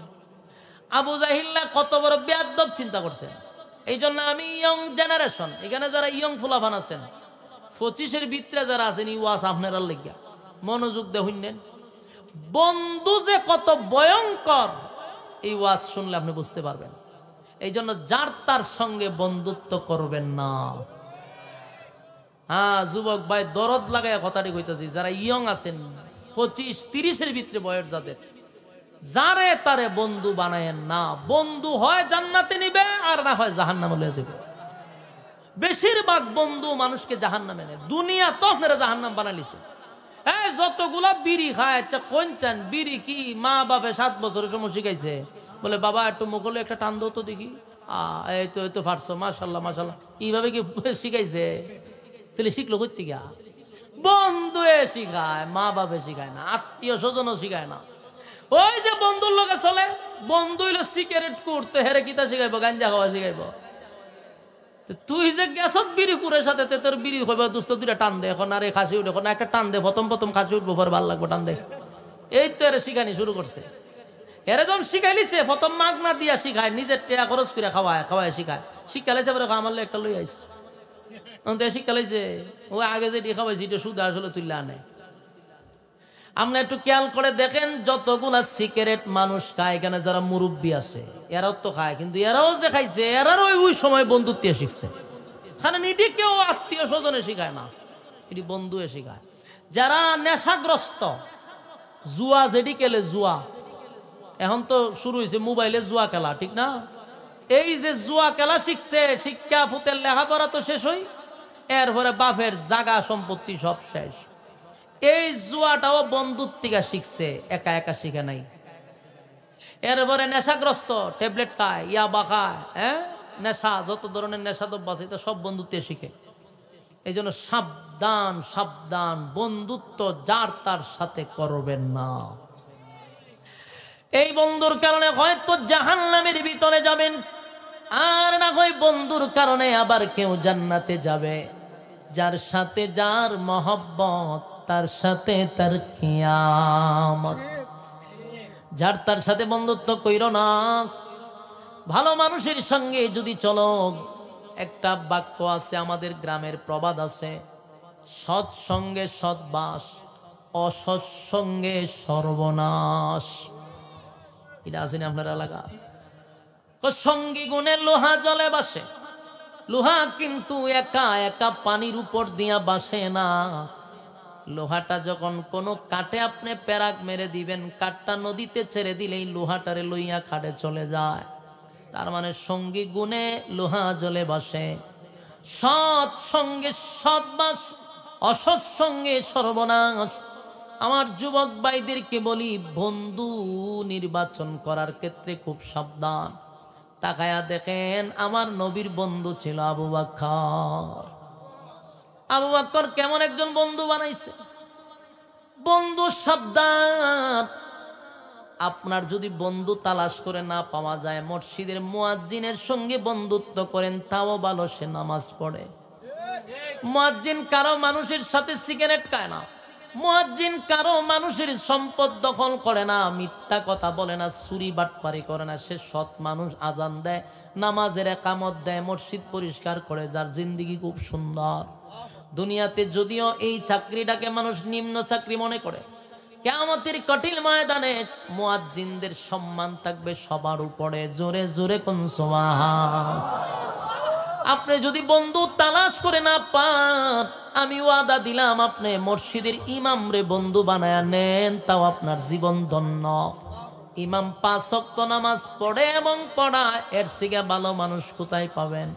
আবু জাহিল্লা কত বড় বেয়াদব চিন্তা করছে। এই জন্য আমি ইয়ং জেনারেশন, এখানে যারা ইয়ং ফুলাফান আছেন, 25-এর ভিতরে যারা আছেন, ই ওয়াজ আপনারা লেগা মনোযোগ দিয়ে শুনলেন। বন্ধু যে কত ভয়ঙ্কর, এই ওয়াজ শুনলে আপনি বুঝতে পারবেন। এই জন্য যার তার সঙ্গে বন্ধুত্ব করবেন না। হ্যাঁ যুবক ভাই, দরদ লাগায় কথাটি কইতেছি, যারা ইয়ং আছেন 25-30-এর ভিতরে বয়স যাদের, যারে তারে বন্ধু বানায়েন না। বন্ধু হয় জান্নাতে নিবে, আর না হয় জাহান্নামে লয়ে যাবে। বেশিরভাগ বন্ধু মানুষকে জাহান্নামে নেয়। দুনিয়া তো আপনারা জাহান্নাম বানালিছে। হ্যাঁ, যতগুলা বিড়ি খায়, আচ্ছা কোন চান বিড়ি কি মা বাপে 7 বছরের সময় শিখাইছে, বলে বাবা একটু মুখলে একটা টান দো তো দেখি, এই তো পারছো, মাশাল্লাহ মাশাল্লাহ, এইভাবে কি শিখাইছে? তাহলে শিখলো করতে গিয়া বন্ধু শিখায়, মা বাপে শিখায় না, আত্মীয় স্বজনও শিখায় না। ওই যে বন্ধুর লোকে চলে, বন্ধু হইলো সিগারেট করতে, হেরে কিতা শিখাইব? গাঞ্জা খাওয়া শিখাইব। তুই যে গেছত বিড়ি কুরের সাথে, তোর বিড়ি হইব দোস্ত দুইটা টান দে, এখন আর খাসি উঠে, এখন একটা টান দে, প্রথম খাসি উঠবো, পরে ভালো লাগবো, টান দে। এই তো এরা শিখানি শুরু করছে। এরা যখন শিখাই লিছে, প্রথম মাগ না দিয়া শিখায়, নিজের টেয়া খরচ করে খাওয়ায় শিখায়। শিক্ষা লাইছে পরে আমার একটা লই আইস, শিক্ষা লাইছে ও আগে যেটি খাওয়াইছি এটা সুদা আসলে তুললে আনে। আপনি একটু খেয়াল করে দেখেন, যতগুলা সিগারেট মানুষ খায়, এখানে যারা মুরব্বী আছে এরাও তো খায়, কিন্তু এরাও যে খাইছে, এরারও ওই সময় বন্ধুত্ব শিখছে। কারণ এটি কেউ আত্মীয় স্বজনে শিখায় না, এটি বন্ধু শিখায়। যারা নেশাগ্রস্ত, জুয়া যেটি খেলে, জুয়া এখন তো শুরু হয়েছে মোবাইলে জুয়া খেলা, ঠিক না? এই যে জুয়া খেলা শিখছে, শিক্ষা ফুতের লেখাপড়া তো শেষ হই, এরপরে বাপের জাগা সম্পত্তি সব শেষ। এই জুয়াটাও বন্ধুর থেকে শিখছে, একা একা শিখে নাই। এরপরে নেশাগ্রস্ত, ট্যাবলেট খায়, ইয়াবা খায়, নেশা, যত ধরনের নেশা দ্রব্য আছে, এটা সব বন্ধুত্বে শিখে। এই জন্য সাবধান সাবধান, বন্ধুত্ব যার তার সাথে করবেন না। এই বন্ধুর কারণে হয়তো জাহান্নামের ভিতরে যাবেন, আর না হয় বন্ধুর কারণে আবার কেউ জান্নাতে যাবে। যার সাথে যার মহব্বত, তার সাথে তার কিয়ামত। যার তার সাথে বন্ধুত্ব কইরো না। ভালো মানুষের সঙ্গে যদি চলো, একটা বাক্য আছে আমাদের গ্রামের, প্রবাদ আছে, সৎ সঙ্গে সৎবাস, অসৎ সঙ্গে সর্বনাশ। এটা আসেনি আপনার এলাকা? সঙ্গী গুণে লোহা জলে বাসে, লোহা কিন্তু একা একা পানির উপর দিয়া বাসে না। লোহাটা যখন কোনো কাঠে আপনি প্যারাক মেরে দিবেন, কাঠটা নদীতে ছেড়ে দিলেই লোহাটারে লইয়া খাটে চলে যায়। তার মানে সঙ্গী গুণে লোহা জলে বাসে। সৎ সঙ্গে সৎবাস, অসৎ সঙ্গে সর্বনাশ। আমার যুবক ভাইদেরকে বলি, বন্ধু নির্বাচন করার ক্ষেত্রে খুব সাবধান। তাকায়া দেখেন, আমার নবীর বন্ধু ছিল আবু বকর। আবু বকর কেমন একজন বন্ধু বানাইছে। বন্ধু সাবধান। আপনার যদি বন্ধু তালাশ করে না পাওয়া যায়, মসজিদের মুয়াজ্জিনের সঙ্গে বন্ধুত্ব করেন, তাও ভালো, সে নামাজ পড়ে। মুয়াজ্জিন কারো মানুষের সাথে সিগারেট খায় না, মুয়াজ্জিন কারো মানুষের সম্পদ দখল করে না, মিথ্যা কথা বলে না, চুরি বাটপারি করে না। সে সৎ মানুষ, আজান দেয়, নামাজের একামত দেয়, মসজিদ পরিষ্কার করে, যার জিন্দিগি খুব সুন্দর। দুনিয়াতে যদিও এই চাকরিটাকে মানুষ নিম্ন চাকরি মনে করে, কিয়ামতের কঠিন ময়দানে মুয়াজ্জিনদের সম্মান থাকবে সবার উপরে। জোরে জোরে কোন সুবহান। আপনি যদি বন্ধু তালাশ করে না পান, আমি ওয়াদা দিলাম আপনি মসজিদের ইমাম রে বন্ধু বানায়া নেন, তাও আপনার জীবন ধন্য। ইমাম 5 ওয়াক্ত নামাজ পড়ে এবং পড়ায়, এর থেকে ভালো মানুষ কোথায় পাবেন?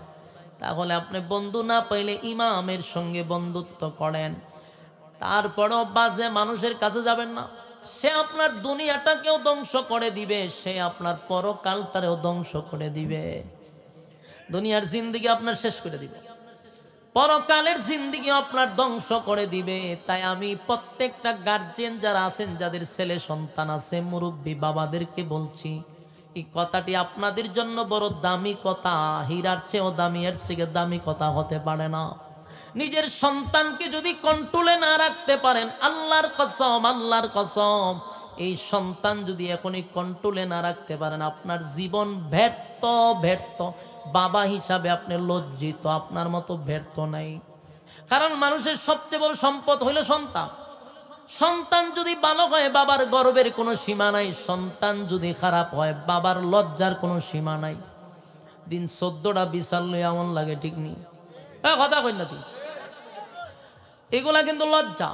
তাহলে আপনি বন্ধু না পাইলে ইমামের সঙ্গে বন্ধুত্ব করেন। তারপরও বাজে মানুষের কাছে যাবেন না। সে আপনার দুনিয়াটাকেও ধ্বংস করে দিবে, সে আপনার পরকালটারেও ধ্বংস করে দিবে। দুনিয়ার জিন্দেগি আপনার শেষ করে দিবে, পরকালের জিন্দেগি আপনার ধ্বংস করে দিবে। তাই আমি প্রত্যেকটা গার্জিয়ান যারা আছেন, যাদের ছেলে সন্তান আছে, মুরব্বী বাবাদেরকে বলছি, এই কথাটি আপনাদের জন্য বড় দামি কথা, হীরার চেয়েও দামি, এর থেকে দামি কথা হতে পারে না। নিজের সন্তানকে যদি কন্ট্রোলে না রাখতে পারেন, আল্লাহর কসম, আল্লাহর কসম, এই সন্তান যদি এখনই কন্ট্রোলে না রাখতে পারেন, আপনার জীবন ব্যর্থ। ব্যর্থ বাবা হিসাবে আপনি লজ্জিত, আপনার মতো ব্যর্থ নাই। কারণ মানুষের সবচেয়ে বড় সম্পদ হইল সন্তান। সন্তান যদি ভালো হয়, বাবার গর্বের কোনো সীমা নাই। সন্তান যদি খারাপ হয়, বাবার লজ্জার কোনো সীমা নাই। দিন 14টা বিশাল লই এমন লাগে, ঠিক নেই? কথা কই না তুই, এগুলা কিন্তু লজ্জা।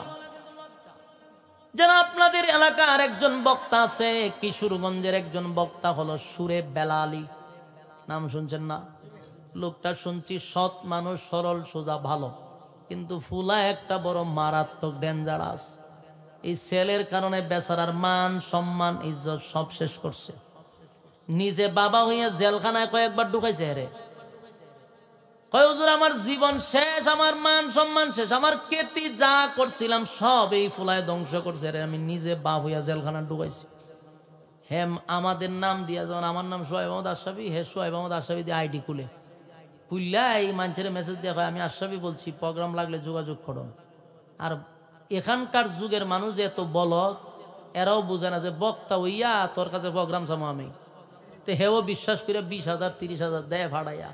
যারা আপনাদের এলাকার একজন বক্তা আছে, কিশোরগঞ্জের একজন বক্তা হলো সুরে বেলালি, নাম শুনছেন না? লোকটা শুনছি সৎ মানুষ, সরল সোজা, ভালো, কিন্তু ফুলা একটা বড় মারাত্মক ডেঞ্জারাস। এই ছেলের কারণে বেচারার মান সম্মান ইজ্জত সব শেষ করছে। নিজে বাবা হইয়া জেলখানায় কয়েকবার ঢুকাইছে। হেরে কয় হুজুর আমার জীবন শেষ, আমার মান সম্মান শেষ, আমার কেতি যা করছিলাম সব এই ফুলায় ধ্বংস করছে। রে আমি নিজে বাপ হইয়া জেলখানা ঢুকাইছি। হেম আমাদের নাম দিয়া, যেমন আমার নাম সোহাইব আহমদ আশরাফি, হে সোহাইব আহমদ আশরাফি দিয়ে আইডি খুললা এই মানুষের মেসেজ দেওয়া হয়, আমি আশরাফি বলছি, প্রোগ্রাম লাগলে যোগাযোগ করুন। আর এখানকার যুগের মানুষ এত বলদ, এরাও বুঝে না যে বক্তা হইয়া তোর কাছে প্রোগ্রাম চামো আমি। তো হেও বিশ্বাস করে 20,000 30,000 দেয় ভাড়াইয়া,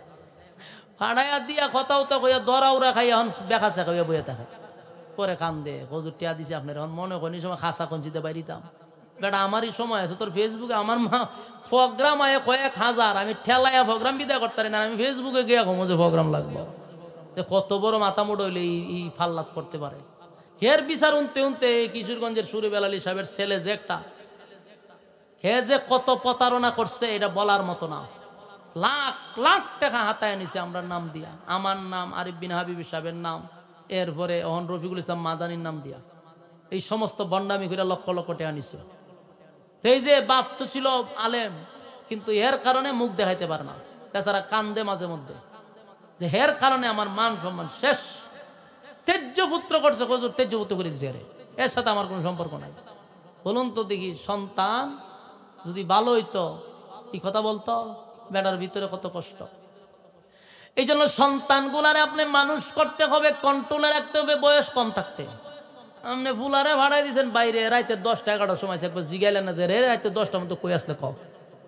ভাড়াইয়া দিয়া কথা উতা কইয়া দরাউরা খাইয়া এখন বেখাচা খাইয়া বইয়া থাকে। পরে কান দে হজুর টিয়া দিছে আপনার, এখন মনে করি সময় খাসা কঞ্চিতে বাইরিতাম। বেটা আমারই সময় আছে, তোর ফেসবুকে আমার মা প্রোগ্রাম আয় কয়েক হাজার, আমি ঠেলাইয়া প্রোগ্রাম বিদায় করতে পারি না, আমি ফেসবুকে গিয়া কমো যে প্রোগ্রাম লাগবো। কত বড় মাথা মোড় হইলে এই ফাল্লাত করতে পারে। হের বিচার উনতে উনতে কিশোরগঞ্জের সুরে বেলালি সাহেবের ছেলে যে একটা, হে যে কত প্রতারণা করছে এটা বলার মতো না। লাখ লাখ টাকা হাতায় নিছে আমরা নাম দিয়া, আমার নাম, আরিফ বিন হাবিব সাহেবের নাম, এরপরে অহন রফিকুল ইসলাম মাদানির নাম দিয়া এই সমস্ত বন্ডামি করে লক্ষ লক্ষ টাকা নিছে। এই যে বাপ তো ছিল আলেম, কিন্তু এর কারণে মুখ দেখাইতে পারে না, বেচারা কান্দে মাঝে মধ্যে যে হের কারণে আমার মান সম্মান শেষ। তেজ্য পুত্র করছে, হুজুর তেজ্য পুত্র করে দিছে, এর সাথে আমার কোনো সম্পর্ক নাই। বলুন তো দেখি, সন্তান যদি ভালো হইতো এই কথা বলতো? বেটার ভিতরে কত কষ্ট। এই জন্য সন্তানগুলারে আপনি মানুষ করতে হবে, কন্ট্রোলে রাখতে হবে, বয়স কম থাকতে। আপনি ফুলারে ভাড়াই দিয়েছেন বাইরে, রাইতে 10টা 11টার সময় একবার জিগাইলেন না যে রে রাইতে 10টার মতো কই আসলে কও,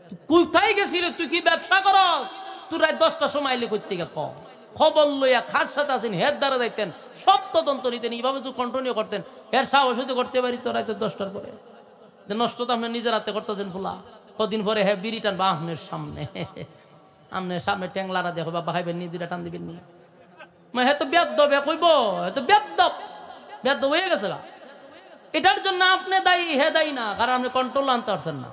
তুই কোথায় গেছিলি, তুই কি ব্যবসা করস, তুই রাত 10টার সময় এলে কই থেকে কও। খবর লইয়া খার সাথে আছেন, হের দ্বারা যাইতেন, সব তদন্ত নিতেন, এইভাবে তো কন্টিনিউ করতেন। এর সাহস হইতে করতে পারি তো রাইতে 10টার পরে। নষ্ট তো আপনি নিজের হাতে করতেছেন ফুলা। কদিন পরে হ্যাঁ বিড়ি টানবা আপনার সামনে, আপনার সামনে ট্যাংলারা দেখো বাবা খাইবেন নি, দুটা টান দিবেন নি। হ্যাঁ তো বেদ্য কইব, তো বেদ্য হয়ে গেছে। এটার জন্য আপনি দায়ী, হে দায়ী না, কারণ আপনি কন্ট্রোল আনতে পারছেন না।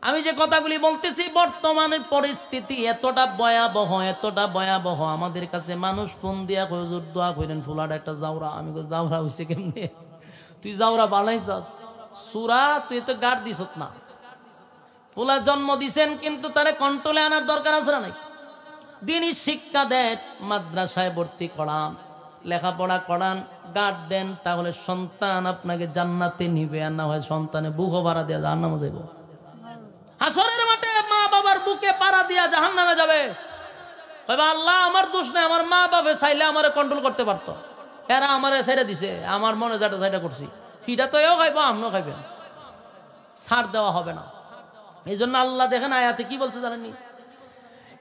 আমি যে কথাগুলি বলতেছি, বর্তমানের পরিস্থিতি এতটা ভয়াবহ, এতটা ভয়াবহ, আমাদের কাছে মানুষ ফোন দিয়া কই হুজুর দোয়া কইলেন ফুলাটা একটা জাউরা। আমি কই জাউরা হইছে কেমনে? তুই জাউরা বানাইছস সুরা, তুই তো গাড় দিছত না। ফুলা জন্ম দিছেন, কিন্তু তারে কন্ট্রোলে আনার দরকার আছে না নাই? দিনই শিক্ষা দেন, মাদ্রাসায় ভর্তি করান, লেখাপড়া করান, গার্ড দেন, তাহলে সন্তান আপনাকে জান্নাতে নিবে। আর না হয় সন্তানে বুকও পাড়া দিয়া জাহান্নামে যাইব। হাসরের মাঠে মা বাবার বুকে পাড়া দিয়া জাহান্নামে যাবে। আল্লাহ আমার দোষ নাই, আমার মা বাবা চাইলে আমারে কন্ট্রোল করতে পারতো, এরা আমারে ছেড়ে দিছে, আমার মনে যাটা যাইটা করছি, ফিটা তো এও খাইবো, আমরাও খাইবেন, ছাড় দেওয়া হবে না। এই জন্য আল্লাহ দেখেন আয়াতে কি বলছে জানেননি?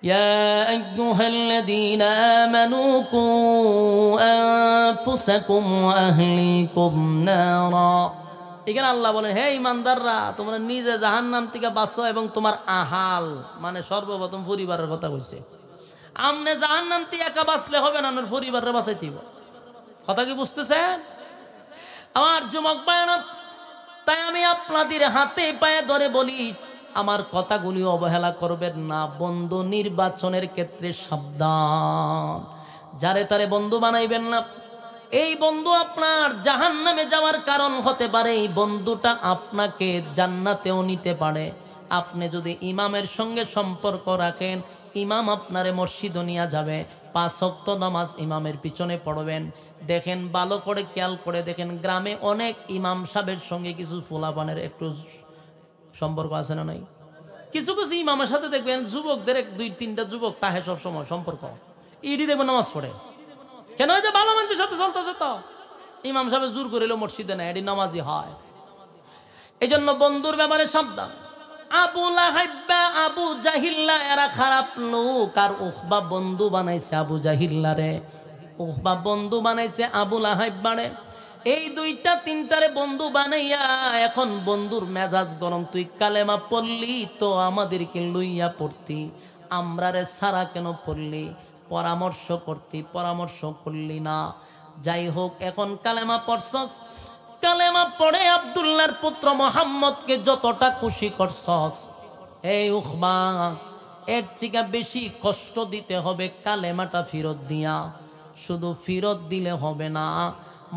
ইয়া আইয়ুহাল্লাযীনা আমানু কু আনফুসাকুম ওয়া আহলিকুম নারা। এখানে আল্লাহ বলেন, হে ইমানদাররা, তোমরা নিজে জাহান্নাম থেকে বাঁচো এবং তোমার আহাল, মানে সর্বপ্রথম পরিবারের কথা কইছে। আমনে জাহান্নাম থেকে একা বাঁচলে হবে না, আপনার পরিবারের বাঁচাইতে হবে। কথা কি বুঝতেছেন আমার যুবক ভাইরা? তাই আমি আপনাদের হাতে পায়ে ধরে বলি, আমার কথাগুলি অবহেলা করবেন না। বন্ধু নির্বাচনের ক্ষেত্রে সাবধান, যারে তারে বন্ধু বানাইবেন না। এই বন্ধু আপনার জাহান্নামে যাওয়ার কারণ হতে পারে। এই বন্ধুটা আপনাকে জান্নাতেও নিতে পারে। আপনি যদি ইমামের সঙ্গে সম্পর্ক রাখেন, ইমাম আপনারে মসজিদে নিয়ে যাবে, 5 ওয়াক্ত নামাজ ইমামের পিছনে পড়বেন। দেখেন, ভালো করে খেয়াল করে দেখেন, গ্রামে অনেক ইমাম সাহেবের সঙ্গে কিছু ফুলাপানের একটু সম্পর্ক আছে না নাই? কিছু কিছু ইমামের সাথে দেখবেন যুবকদের 2-3টা যুবক তাহে সব সময় সম্পর্ক, ইডি দেখবেন নামাজ পড়ে। কেন? যে ভালো মানুষের সাথে চলতেছে, তো ইমাম সাহেব জোর করিল মসজিদে না, এটি নামাজি হয়। এই জন্য বন্ধুর ব্যাপারে সাবধান। আবু লাহাব, আবু জাহিল্লা এরা খারাপ লোক। আর উখবা বন্ধু বানাইছে আবু জাহিল্লা রে, উখবা বন্ধু বানাইছে আবু লাহাব রে। এই 2-3টারে বন্ধু বানাইয়া এখন বন্ধুর মেজাজ গরম। তুই কালেমা পড়লি তো আমাদেরকে লইয়া পড়তি, আমরা রে সারা কেন পড়লি? পরামর্শ করতি, পরামর্শ করলি না। যাই হোক, এখন কালেমা পড়ছস, কালেমা পড়ে আব্দুল্লাহর পুত্র মোহাম্মদকে যতটা খুশি করছস, এই উখবা এর থেকে বেশি কষ্ট দিতে হবে কালেমাটা ফিরত দিয়া। শুধু ফিরত দিলে হবে না,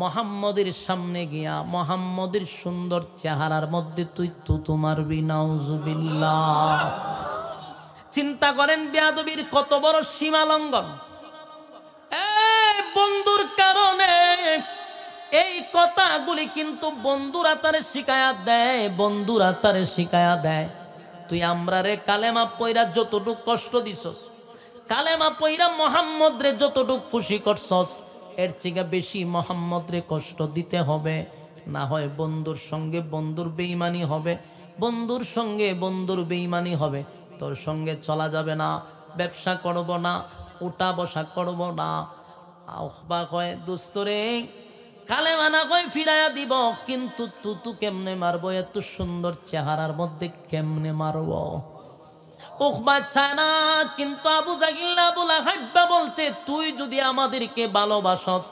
মোহাম্মদের সামনে গিয়া মোহাম্মদের সুন্দর চেহারার মধ্যে তুই তুতু মারবি। নাউজুবিল্লাহ। চিন্তা করেন বেয়াদবির কত বড় সীমা লঙ্ঘন। এই বন্ধুর কারণে এই কথাগুলি কিন্তু বন্ধুরা তারে শিখায়া দেয়, বন্ধুরা তারে শিখায়া দেয়। তুই আমরা রে কালেমা পয়রা যতটুক কষ্ট দিছস, কালেমা পয়রা মোহাম্মদ রে যতটুক খুশি করছস, এর থেকে বেশি মোহাম্মদ রে কষ্ট দিতে হবে। না হয় বন্ধুর সঙ্গে বন্ধুর বেঈমানি হবে, বন্ধুর সঙ্গে বন্ধুর বেঈমানি হবে। তোর সঙ্গে চলা যাবে না, ব্যবসা করব না, উঠা বসা করব না। আখবা কয়, দোস্তরে কালেমা না কয় ফিরাইয়া দিব, কিন্তু তুতু কেমনে মারবো? এত সুন্দর চেহারার মধ্যে কেমনে মারবো? উখবা চায় না, কিন্তু আবু জাহিল আবু লাহাব বলছে, তুই যদি আমাদেরকে ভালোবাসস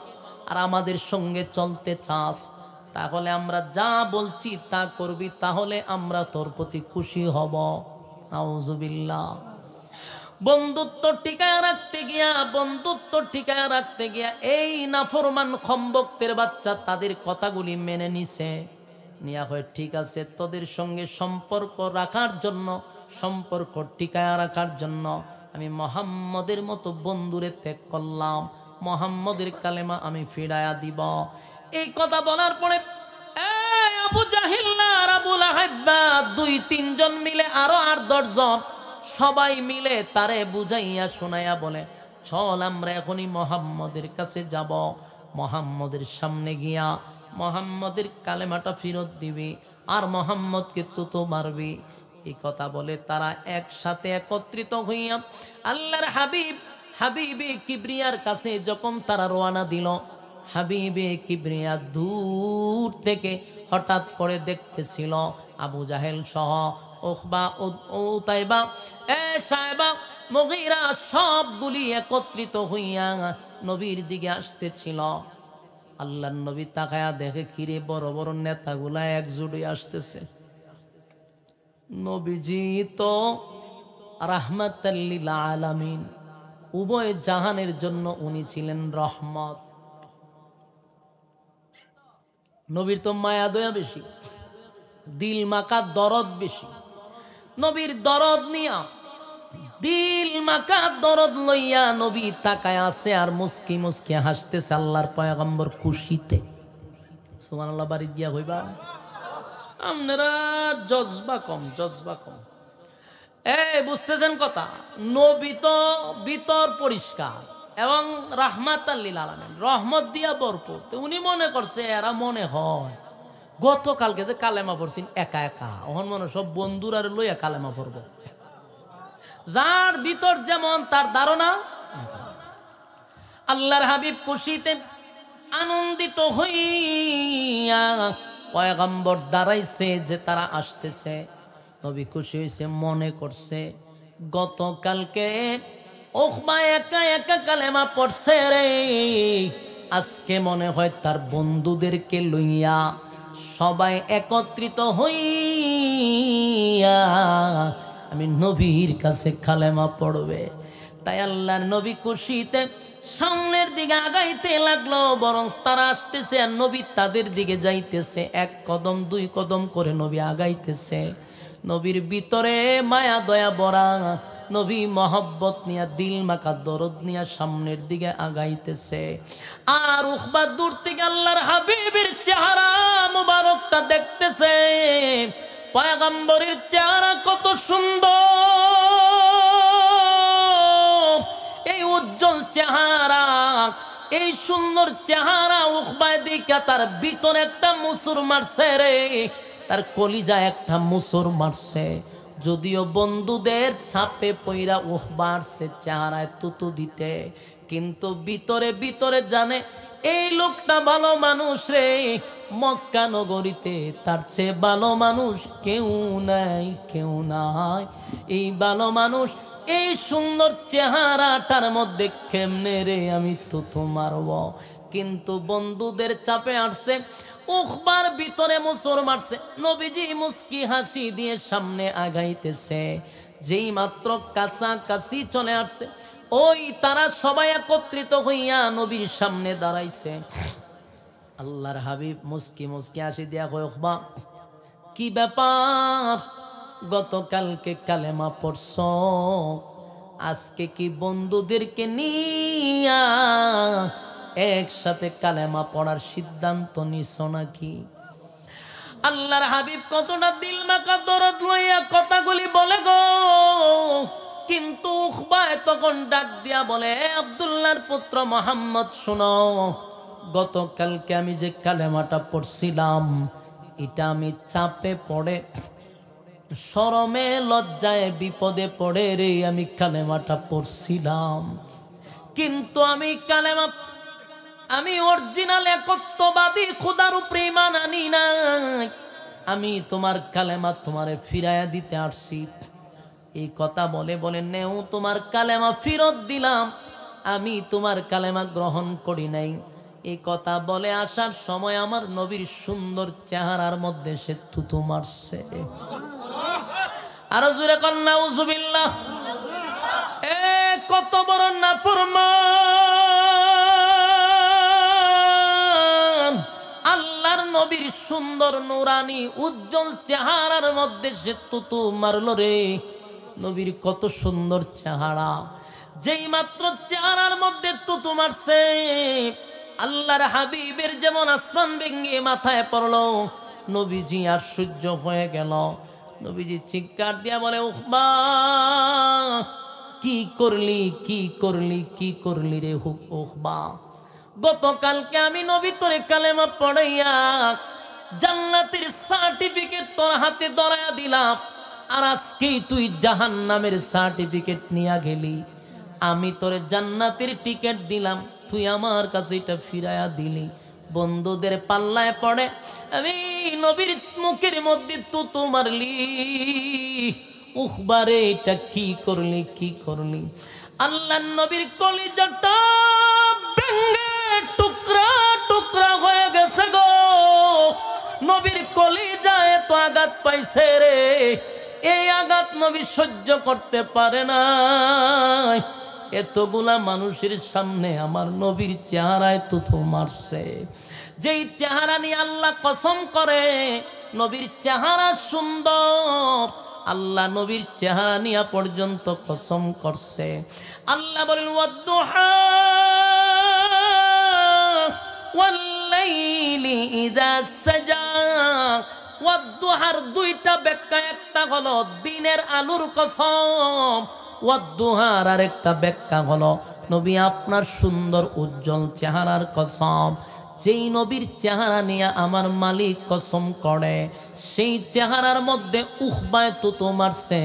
আর আমাদের সঙ্গে চলতে চাস, তাহলে আমরা যা বলছি তা করবি, তাহলে আমরা তোর প্রতি খুশি হব। আউযুবিল্লাহ। বন্ধুত্ব টিকায় রাখতে গিয়া, বন্ধুত্ব টিকায় রাখতে গিয়া এই নাফরমান খম্বক্তের বাচ্চা তাদের কথাগুলি মেনে নিছে। নিয়া হয় ঠিক আছে, তোদের সঙ্গে সম্পর্ক রাখার জন্য, সম্পর্ক টিকায় রাখার জন্য আমি মোহাম্মদের মতো বন্ধুরে ত্যাগ করলাম, মোহাম্মদের কালেমা আমি ফিরাইয়া দিব। এই কথা বলার পরে আবু জাহিল আর আবু লাহাব 2-3 জন মিলে, আরো 8-10 জন সবাই মিলে তারে বুঝাইয়া শোনাইয়া বলে, চল আমরা এখনই মোহাম্মদের কাছে যাব, মোহাম্মদের সামনে গিয়া মোহাম্মদের কালেমাটা ফেরত দিবি আর মোহাম্মদকে তুতো মারবি। এই কথা বলে তারা একসাথে একত্রিত হইয়া আল্লাহর হাবিব হাবিবে কিবরিয়ার কাছে যখন তারা রওনা দিল, হাবিবে কিবরিয়া দূর থেকে হঠাৎ করে দেখতেছিল আবু জাহেল সহ উখবা, উতাইবা, সাইবা, মুগীরা সবগুলি একত্রিত হইয়া নবীর দিকে আসতেছিল। আল্লাহর নবী তাকায়া দেখে, কিরে বড় বড় নেতাগুলা একজোট হয়ে আসতেছে। নবীজি তো রাহমাতাল লিল আলামিন, উভয় জাহানের জন্য উনি ছিলেন রহমত। নবীর তো মায়া দয়া বেশি, দিল মাকা দরদ বেশি। নবীর দরদ নিয়া, দিল মাকা দরদ লইয়া নবী তাকায় আছে আর মুস্কি মুস্কি হাসতেছে আল্লাহর পয়গম্বর খুশিতে। সুবহানাল্লাহ। বাড়ি গিয়া হইবা আপনারা জজবা কম, জজবা কম। বুঝতেছেন কথা? নবী তো ভিতর পরিষ্কার এবং রাহমাতাল লিল আলামিন, রহমত দিয়া ভরপুর। তো উনি মনে করছে এরা মনে হয় গতকালকে যে কালেমা পড়ছেন একা একা, ওহন মনে সব বন্ধুরা লইয়া কালেমা পড়ব। যার ভিতর যেমন তার ধারণা। আল্লাহর হাবিব খুশিতে আনন্দিত হইয়া পয়গম্বর দাঁড়াইছে যে তারা আসতেছে। নবী খুশি হয়েছে, মনে করছে গতকালকে উকবা একা একা কালেমা পড়ছে রে, আজকে মনে হয় তার বন্ধুদেরকে লইয়া সবাই একত্রিত হইয়া আমি নবীর কাছে কালেমা পড়বে। তাই আল্লাহর নবী খুশিতে সামনের দিকে আগাইতে লাগলো, বরং তারা আসতেছে আর নবী তাদের দিকে যাইতেছে। এক কদম দুই কদম করে নবী আগাইতেছে। নবীর ভিতরে মায়া দয়া ভরা, নবী মহব্বত নিয়া দিল মাখা দরদ নিয়া সামনের দিকে আগাইতেছে। আর উকবা দূর থেকে আল্লাহর হাবিবের চেহারা মুবারকটা দেখতেছে। পয়গম্বরের চেহারা কত সুন্দর, এই উজ্জ্বল চেহারা, এই সুন্দর চেহারা উকবায় দিকে তার ভিতরে একটা মুসুর মারছে রে, তার কলিজা একটা মুসুর মারছে। যদিও বন্ধুদের ছাপে পইরা উকবা আসছে চেহারায় তুতু দিতে, কিন্তু ভিতরে ভিতরে জানে এই লোকটা ভালো মানুষ রে, মক্কা নগরীতে তার চেয়ে ভালো মানুষ কেউ নাই, কেউ নাই। এই ভালো মানুষ এই সুন্দর চেহারাটার মধ্যে কেমনে রে আমি তুতু মারব। কিন্তু বন্ধুদের চাপে আসছে, উকবার ভিতরে মুসর মারছে। নবীজি মুস্কি হাসি দিয়ে সামনে আগাইতেছে। যেই মাত্র কাছাকাছি চলে আসছে, ওই তারা সবাই একত্রিত হইয়া নবীর সামনে দাঁড়াইছে। আল্লাহর হাবিব মুস্কি মুস্কি হাসি দিয়া কয়, উকবা কি ব্যাপার, গতকালকে কালেমা পড়ছ, আজকে কি বন্ধুদেরকে নিয়া একসাথে কালেমা পড়ার সিদ্ধান্ত নিছ নাকি? আল্লাহর হাবিব কতটা দিল মাখা দরদ লইয়া কথাগুলি বলে গো, কিন্তু উকবা তখন ডাক দিয়া বলে, আব্দুল্লাহর পুত্র মুহাম্মদ শুনো, গতকালকে আমি যে কালেমাটা পড়ছিলাম এটা আমি চাপে পড়ে, শরমে লজ্জায় বিপদে পড়ে রে আমি কালেমাটা পড়ছিলাম। কিন্তু আমি কালেমা, আমি অরিজিনাল একত্ববাদী খোদার উপরে ঈমান আনি নাই, আমি তোমার কালেমা তোমারে ফিরাইয়া দিতে আসছি। এই কথা বলে বলে নেও তোমার কালেমা ফেরত দিলাম, আমি তোমার কালেমা গ্রহণ করি নাই। এই কথা বলে আসার সময় আমার নবীর সুন্দর চেহারার মধ্যে সে থুতু মারছে। আরো জোরে কর নাউজুবিল্লাহ। এ কত বড় নাফরমান, আল্লাহর নবীর সুন্দর নুরানি উজ্জ্বল চেহারার মধ্যে সে থুতু মারল রে। নবীর কত সুন্দর চেহারা, যেই মাত্র চেহারার মধ্যে থুতু মারছে, আল্লাহর হাবিবের যেমন আসমান ভেঙে মাথায় পড়লো, নবীজি আর সহ্য হয়ে গেল। নবীজি চিৎকার দিয়া বলে, উকবা কি করলি, কি করলি, কি করলি রে উকবা? গতকালকে আমি নবী তোরে কালেমা পড়াইয়া জান্নাতের সার্টিফিকেট তোর হাতে ধরাইয়া দিলাম, আর আজকেই তুই জাহান্নামের সার্টিফিকেট নিয়ে গেলি। আমি তোরে জান্নাতের টিকিট দিলাম, তুই আমার কাছে এটা ফিরাইয়া দিলি। বন্ধুদের পাল্লায় পড়ে আমি নবীর মুখের মধ্যে তুতু মারলি। উকবারে এটা কি করলি, কি করলি? আল্লাহর নবীর কলিজাটা ভেঙে টুকরা টুকরা হয়ে গেছে গো। নবীর কলিজায় এত আঘাত পাইছে রে, এই আঘাত নবী সহ্য করতে পারে না। এতগুলা মানুষের সামনে আমার নবীর চেহারায় থুতু মারছে। যেই চেহারা নিয়ে আল্লাহ কসম করে নবীর চেহারা সুন্দর, আল্লাহ নবীর চেহারা নিয়ে পর্যন্ত কসম করছে। আল্লাহ বলেন, ওয়াদ্দুহা ওয়াল্লাইলি ইযা সাজা। ওয়াদ্দুহার দুইটা ব্যাখ্যা, একটা হলো দিনের আলোর কসম, ওয়াদ্দুহার আর একটা ব্যাখ্যা হলো নবী আপনার সুন্দর উজ্জ্বল চেহারার কসম। যেই নবীর চেহারা নিয়ে আমার মালিক কসম করে, সেই চেহারার মধ্যে উকবায় তুতু মারছে।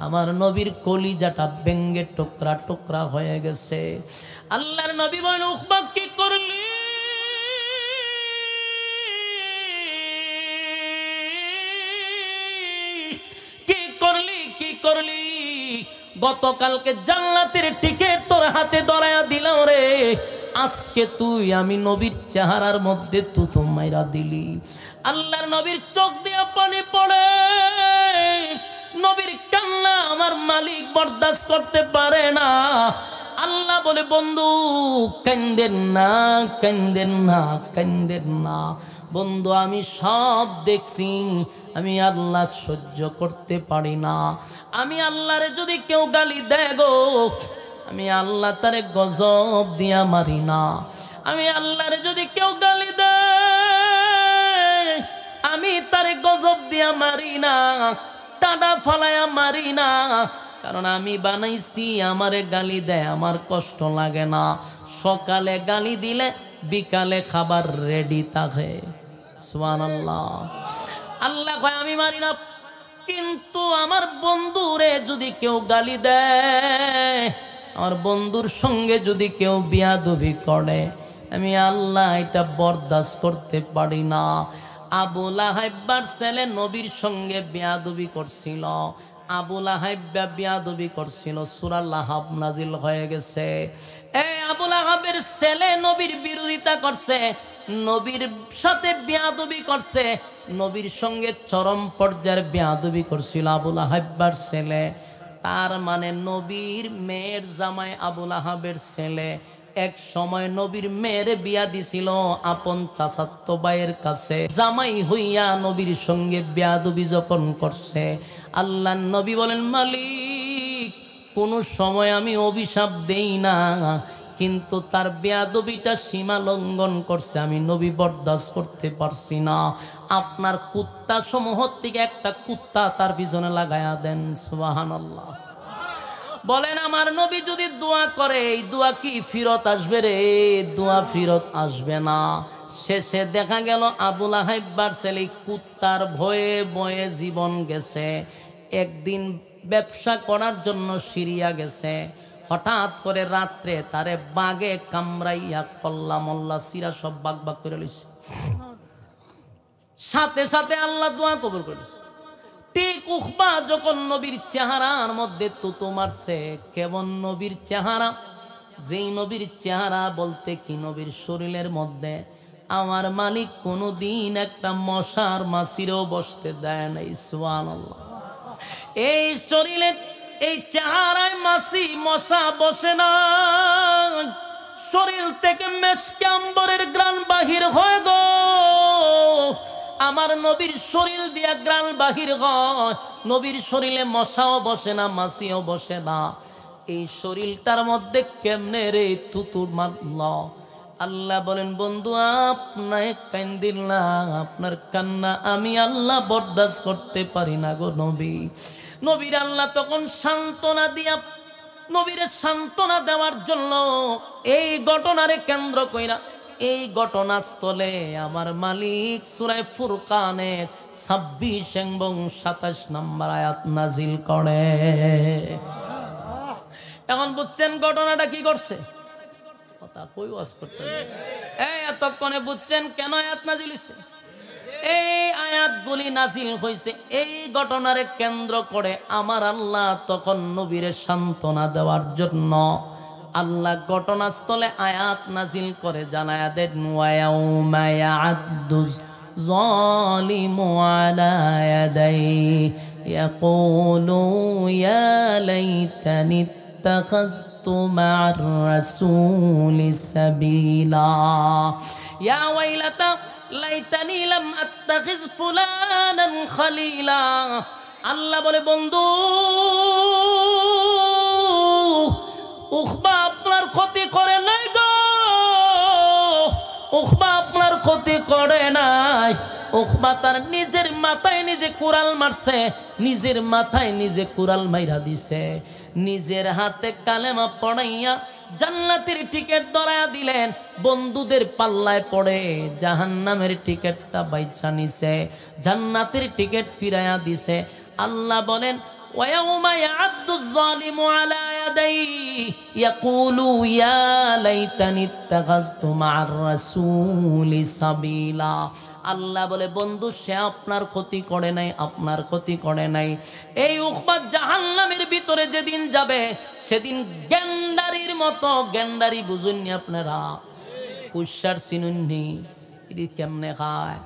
আমার নবীর কলিজাটা ভেঙ্গে টুকরা টুকরা হয়ে গেছে। আল্লাহর নবী বলেন, উকবা কি করলি? কি করলি, কি করলি? গতকালকে জান্নাতের টিকিট তোর হাতে ধরায়া দিলাম রে, আজকে তুই আমি নবীর চেহারার মধ্যে তুতু মাইরা দিলি। আল্লাহর নবীর চোখ দিয়া পানি পড়ে, নবীর কান্না আমার মালিক বরদাস্ত করতে পারে না। আল্লাহ বলে, বন্ধু কান্দেন না, কান্দেন না, কান্দেন না বন্ধু, আমি সব দেখছি, আমি আল্লাহ সহ্য করতে পারি না। আমি আল্লাহরে যদি কেউ গালি দেয় গো, আমি আল্লাহ তারে গজব দিয়া মারি না। আমি আল্লাহরে যদি কেউ গালি দেয়, আমি তারে গজব দিয়া মারি না, টাডা ফালায়া মারি না। কারণ আমি বানাইছি, আমারে গালি দেয় আমার কষ্ট লাগে না। সকালে গালি দিলে বিকালে খাবার রেডি থাকে। সুবহানাল্লাহ। আল্লাহ কয় আমি মারি না, কিন্তু আমার বন্ধুরে যদি কেউ গালি দেয়, আমার বন্ধুর সঙ্গে যদি কেউ বিয়াদবি করে, আমি আল্লাহ এটা বরদাস্ত করতে পারি না। আবু লাহাইবার ছেলে নবীর সঙ্গে বিয়াদবি করছিল, আবু লাহাব বিয়াদবি করছিল, সূরা লাহাব নাজিল হয়ে গেছে। এই আবু লাহাবের ছেলে নবীর বিরোধিতা করছে, নবীর সাথে বিয়াদবি করছে, নবীর সঙ্গে চরম পর্যায়ের বিয়াদবি করছিল আবু লাহাবার ছেলে। তার মানে নবীর মেয়ের জামাই আবু লাহাবের ছেলে এক সময় নবীর মেয়ের বিয়া দিছিল আপন চাচাতো ভাইয়ের কাছে। জামাই হইয়া নবীর সঙ্গে বিয়াদবি যখন করছে, আল্লাহর নবী বলেন, মালিক কোন সময় আমি অভিশাপ দেই না, কিন্তু তার বেয়াদবিটা সীমা লঙ্ঘন করছে, আমি নবী বরদাস্ত করতে পারছি না। আপনার কুত্তা সমূহ থেকে একটা কুত্তা তার পিছনে লাগায়া দেন। সুবহানাল্লাহ। বলেন আমার নবী যদি দোয়া করে, এই দোয়া কি ফিরত আসবে রে? দোয়া ফিরত আসবে না। শেষে দেখা গেল আবু লাহাইবার ছেলে কুত্তার ভয়ে ভয়ে জীবন গেছে। একদিন ব্যবসা করার জন্য সিরিয়া গেছে, হঠাৎ করে রাত্রে তারে বাগে কামড়াইয়া কল্লা মল্লা সিরা সব বাগ বাগ করে লইছে। সাথে সাথে আল্লাহ দোয়া কবুল করেছে। ঠিক উকবা যখন নবীর চেহারার মধ্যে তুতু মারছে, কেমন নবীর চেহারা, যেই নবীর চেহারা বলতে কি নবীর শরীরের মধ্যে আমার মালিক কোনোদিন একটা মশার মাছিরও বসতে দেয় নাই। সুবহানাল্লাহ। এই শরীরে এই চেহারায় মাছি মশা বসে না, শরীর থেকে মেশকে আম্বরের গ্রাণ বাহির হয়ে গো, আমার নবীর শরীর দিয়া গ্রাণ বাহির হয়। নবীর শরীরে মশাও বসে না, মাছিও বসে না। এই শরীরটার মধ্যে কেমনে রে তুতু মারল? আল্লাহ বলেন, বন্ধু আপনাকে কান্দিল না, আপনার কান্না আমি আল্লাহ বরদাস্ত করতে পারি না গো নবী। নবীর আল্লাহ তখন সান্ত্বনা দিয়া, নবীর সান্ত্বনা দেওয়ার জন্য এই ঘটনারে কেন্দ্র কইরা এই ঘটনাস্থলে আমার মালিক সূরা ফুরকানের 26 এবং 27 নম্বর আয়াত নাজিল করে। এখন বুঝছেন ঘটনাটা কি করছে? কথা কই ওয়াজ করতে এই এতক্ষণে বুঝছেন কেন আয়াত নাজিল হইছে? এই আয়াতগুলি নাজিল হয়েছে এই ঘটনারে কেন্দ্র করে আমার আল্লাহ তখন নবীরে সান্ত্বনা দেওয়ার জন্য আল্লাহ ঘটনাস্থলে আয়াত নাজিল করে জানায়া দেন, ওয়ায়াউমা ইয়া'আদ্দুজ যালিমু আলা ইয়াদাইহি ইয়াকুলু ইয়া লাইতানি ইত্তাখাযতু মা'আর রাসূলি সাবিলা ইয়া ওয়াইলাতা লাইতানি লাম আত্তাখিয ফুলানান খলিলা। আল্লাহ বলে, বন্ধু উকবা আপনার ক্ষতি করে নাই গো, উকবা আপনার ক্ষতি করে নাই। উকবা তার নিজের মাথায় নিজে কুড়াল মারছে, নিজের মাথায় নিজে কুড়াল মাইরা দিছে, নিজের হাতে কালেমা পড়াইয়া জান্নাতের টিকিট ধরায়া দিলেন। বন্ধুদের পাল্লায় পড়ে জাহান্নামের টিকিটটা বাইছা নিছে, জান্নাতের টিকিট ফিরাইয়া দিছে। আল্লাহ বলেন, ويوم يعض الظالم على يديه يقول يا ليتني اتخذت مع الرسول سبيلا। আল্লাহ বলে বন্ধু সে আপনার ক্ষতি করে নাই, আপনার ক্ষতি করে নাই। এই উকবা জাহান্নামের ভিতরে যেদিন যাবে সেদিন গেন্ডারির মতো, গেন্ডারি বুঝুননি আপনারা, উষার চিনুননি, কেমনে খায়,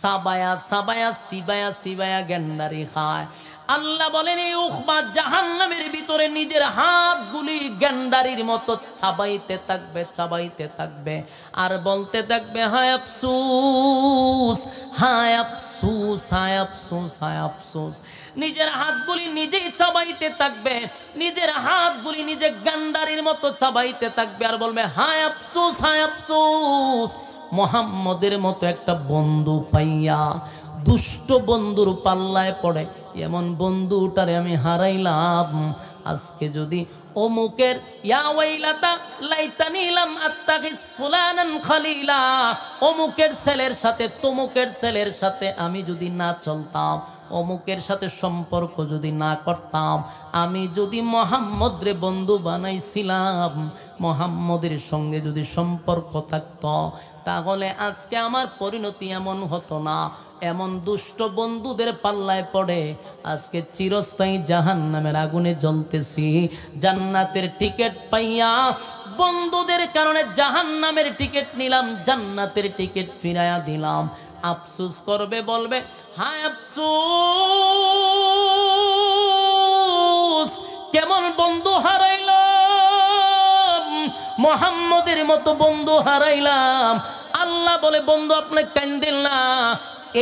সাবায়া সাবায়া সিবায়া সিবায়া গেন্ডারি খায়। আল্লাহ বলেন এই উকবা জাহান্নামের ভিতরে নিজের হাতগুলি গেন্ডারির মতো চাবাইতে থাকবে, চাবাইতে থাকবে আর বলতে থাকবে হায় আফসোস, হায় আফসোস, হায় আফসোস, হায় আফসোস। নিজের হাতগুলি নিজেই চাবাইতে থাকবে, নিজের হাতগুলি নিজে গেন্ডারির মতো চাবাইতে থাকবে আর বলবে হায় আফসোস, হায় আফসোস। মোহাম্মদের মতো একটা বন্ধু পাইয়া দুষ্ট বন্ধুর পাল্লায় পড়ে এমন বন্ধুটারে আমি হারাইলাম। আজকে যদি অমুকের ইয়া ওয়াইলাতা লাইতানি লাম আত্তাখিজ ফুলানান খলিলা, অমুকের ছেলের সাথে তমুকের ছেলের সাথে আমি যদি না চলতাম, অমুকের সাথে সম্পর্ক যদি না করতাম, আমি যদি মোহাম্মদরে বন্ধু বানাইছিলাম, মোহাম্মদের সঙ্গে যদি সম্পর্ক থাকত, তাহলে আজকে আমার পরিণতি এমন হতো না। এমন দুষ্ট বন্ধুদের পাল্লায় পড়ে আজকে চিরস্থায়ী জাহান্নামের আগুনে জ্বলতেছি। জান্নাতের টিকিট পাইয়া বন্ধুদের কারণে জাহান্নামের টিকিট নিলাম, জান্নাতের টিকিট ফিরাইয়া দিলাম। আফসোস করবে, বলবে হায় আফসোস, কেমন বন্ধু হারাইলাম, মোহাম্মদের মতো বন্ধু হারাইলাম। আল্লাহ বলে বন্ধু আপনি কান্দেন না।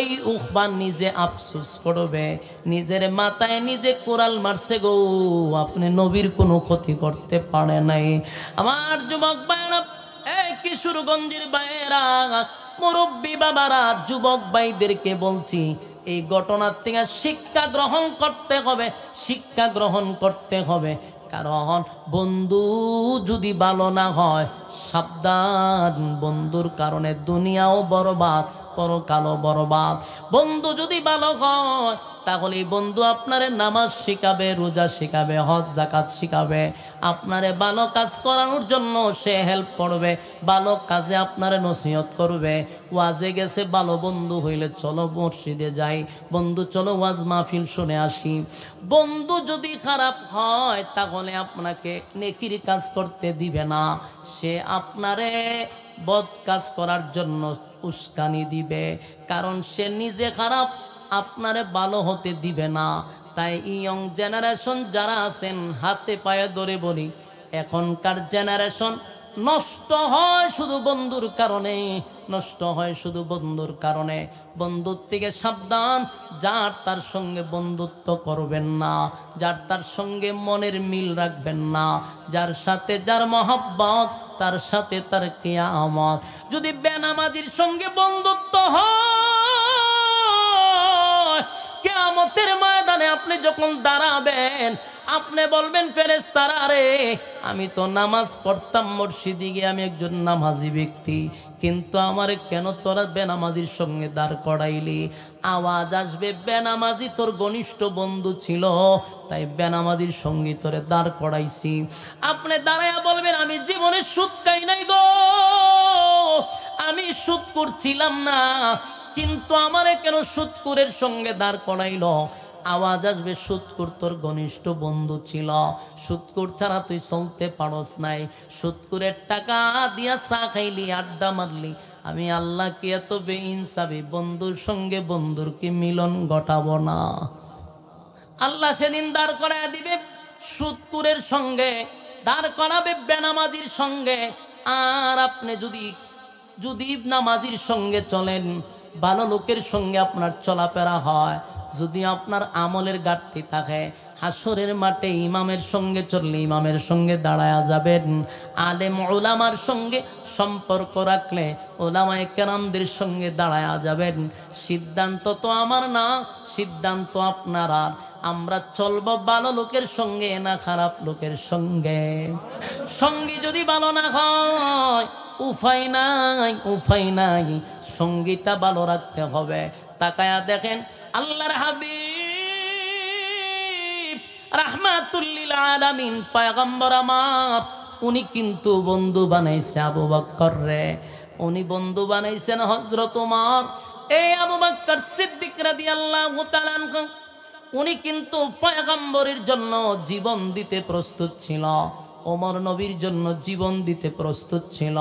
এই উকবা নিজে আফসোস করবে, নিজের মাথায় নিজে কোরাল মারছে গো, আপনি নবীর কোনো ক্ষতি করতে পারে নাই। আমার যুবক ভাইরা, এই কিশোরগঞ্জের ভাইয়েরা, মুরব্বী বাবারা, যুবক ভাইদেরকে বলছি এই ঘটনার থেকে শিক্ষা গ্রহণ করতে হবে, শিক্ষা গ্রহণ করতে হবে। কারণ বন্ধু যদি ভালো না হয় সাবধান, বন্ধুর কারণে দুনিয়াও বরবাদ, পরকালও বরবাদ। বন্ধু যদি ভালো হয় তাহলে বন্ধু আপনারে নামাজ শিখাবে, রোজা শিখাবে, হজ যাকাত শিখাবে, আপনারে ভালো কাজ করানোর জন্য সে হেল্প করবে, ভালো কাজে আপনারে নসিহত করবে। ওয়াজে গেছে ভালো বন্ধু হইলে চলো মসজিদে যাই, বন্ধু চলো ওয়াজ মাহফিল শুনে আসি। বন্ধু যদি খারাপ হয় তাহলে আপনাকে নেকির কাজ করতে দিবে না, সে আপনারে বদ কাজ করার জন্য উস্কানি দিবে, কারণ সে নিজে খারাপ, আপনারে ভালো হতে দিবে না। তাই ইয়ং জেনারেশন যারা আছেন হাতে পায়ে ধরে বলি, এখনকার জেনারেশন নষ্ট হয় শুধু বন্ধুর কারণে, নষ্ট হয় শুধু বন্ধুর কারণে। বন্ধুর থেকে সাবধান, যার তার সঙ্গে বন্ধুত্ব করবেন না, যার তার সঙ্গে মনের মিল রাখবেন না, যার সাথে যার মহব্বত তার সাথে তার কিয়ামত। যদি বেনামাজির সঙ্গে বন্ধুত্ব হয়, কিয়ামতের ময়দানে আপনি যখন দাঁড়াবেন আপনি বলবেন ফেরেশতারা রে, আমি তো নামাজ পড়তাম মসজিদে গিয়ে, আমি একজন নামাজি ব্যক্তি, কিন্তু আমারে কেন তোরা বেনামাজির সঙ্গে দাঁড় করাইলি? আওয়াজ আসবে বেনামাজি তোর ঘনিষ্ঠ বন্ধু ছিল, তাই বেনামাজির সঙ্গে তোরে দাঁড় করাইছি। আপনি দাঁড়াইয়া বলবেন আমি জীবনে সুদ খাই নাই গো, আমি সুদ করছিলাম না, কিন্তু আমারে কেন সুদকুরের সঙ্গে দাঁড় করাইল? আওয়াজ আসবে সুদকুর তোর ঘনিষ্ঠ বন্ধু ছিল, সুদকুর ছাড়া তুই চলতে পারস নাই, সুদকুরের টাকা দিয়া চা খাইলি, আড্ডা মারলি, আমি আল্লাহকে এত বেইনসাফি, বন্ধুর সঙ্গে বন্ধুর কি মিলন ঘটাবো না? আল্লাহ সেদিন দাঁড় করায় দিবে সুদকুরের সঙ্গে, দাঁড় করাবে বেনামাজির সঙ্গে। আর আপনি যদি নামাজির সঙ্গে চলেন, ভালো লোকের সঙ্গে আপনার চলাফেরা হয়, যদি আপনার আমলের ঘাটতি থাকে, হাসরের মাঠে ইমামের সঙ্গে চললে ইমামের সঙ্গে দাঁড়ায়া যাবেন। আলেম ওলামার সঙ্গে সম্পর্ক রাখলে ওলামায়ে কেরামদের সঙ্গে দাঁড়ায়া যাবেন। সিদ্ধান্ত তো আমার না, সিদ্ধান্ত আপনার। আর আমরা চলবো ভালো লোকের সঙ্গে না খারাপ লোকের সঙ্গে? সঙ্গী যদি ভালো না হয় উপায় নাই, উপায় নাই, সঙ্গীটা ভালো রাখতে হবে। তাকায়া দেখেন আল্লাহর হাবিব রাহমাতুল লিল আলামিন পয়গম্বর আমার, উনি কিন্তু বন্ধু বানাইছে আবু বকর রে, উনি বন্ধু বানাইছেন হযরত ওমর। এই আবু বকর সিদ্দিক রাদিয়াল্লাহু তাআলা আনহু, উনি কিন্তু পয়গম্বরের জন্য জীবন দিতে প্রস্তুত ছিল, ওমর নবীর জন্য জীবন দিতে প্রস্তুত ছিল।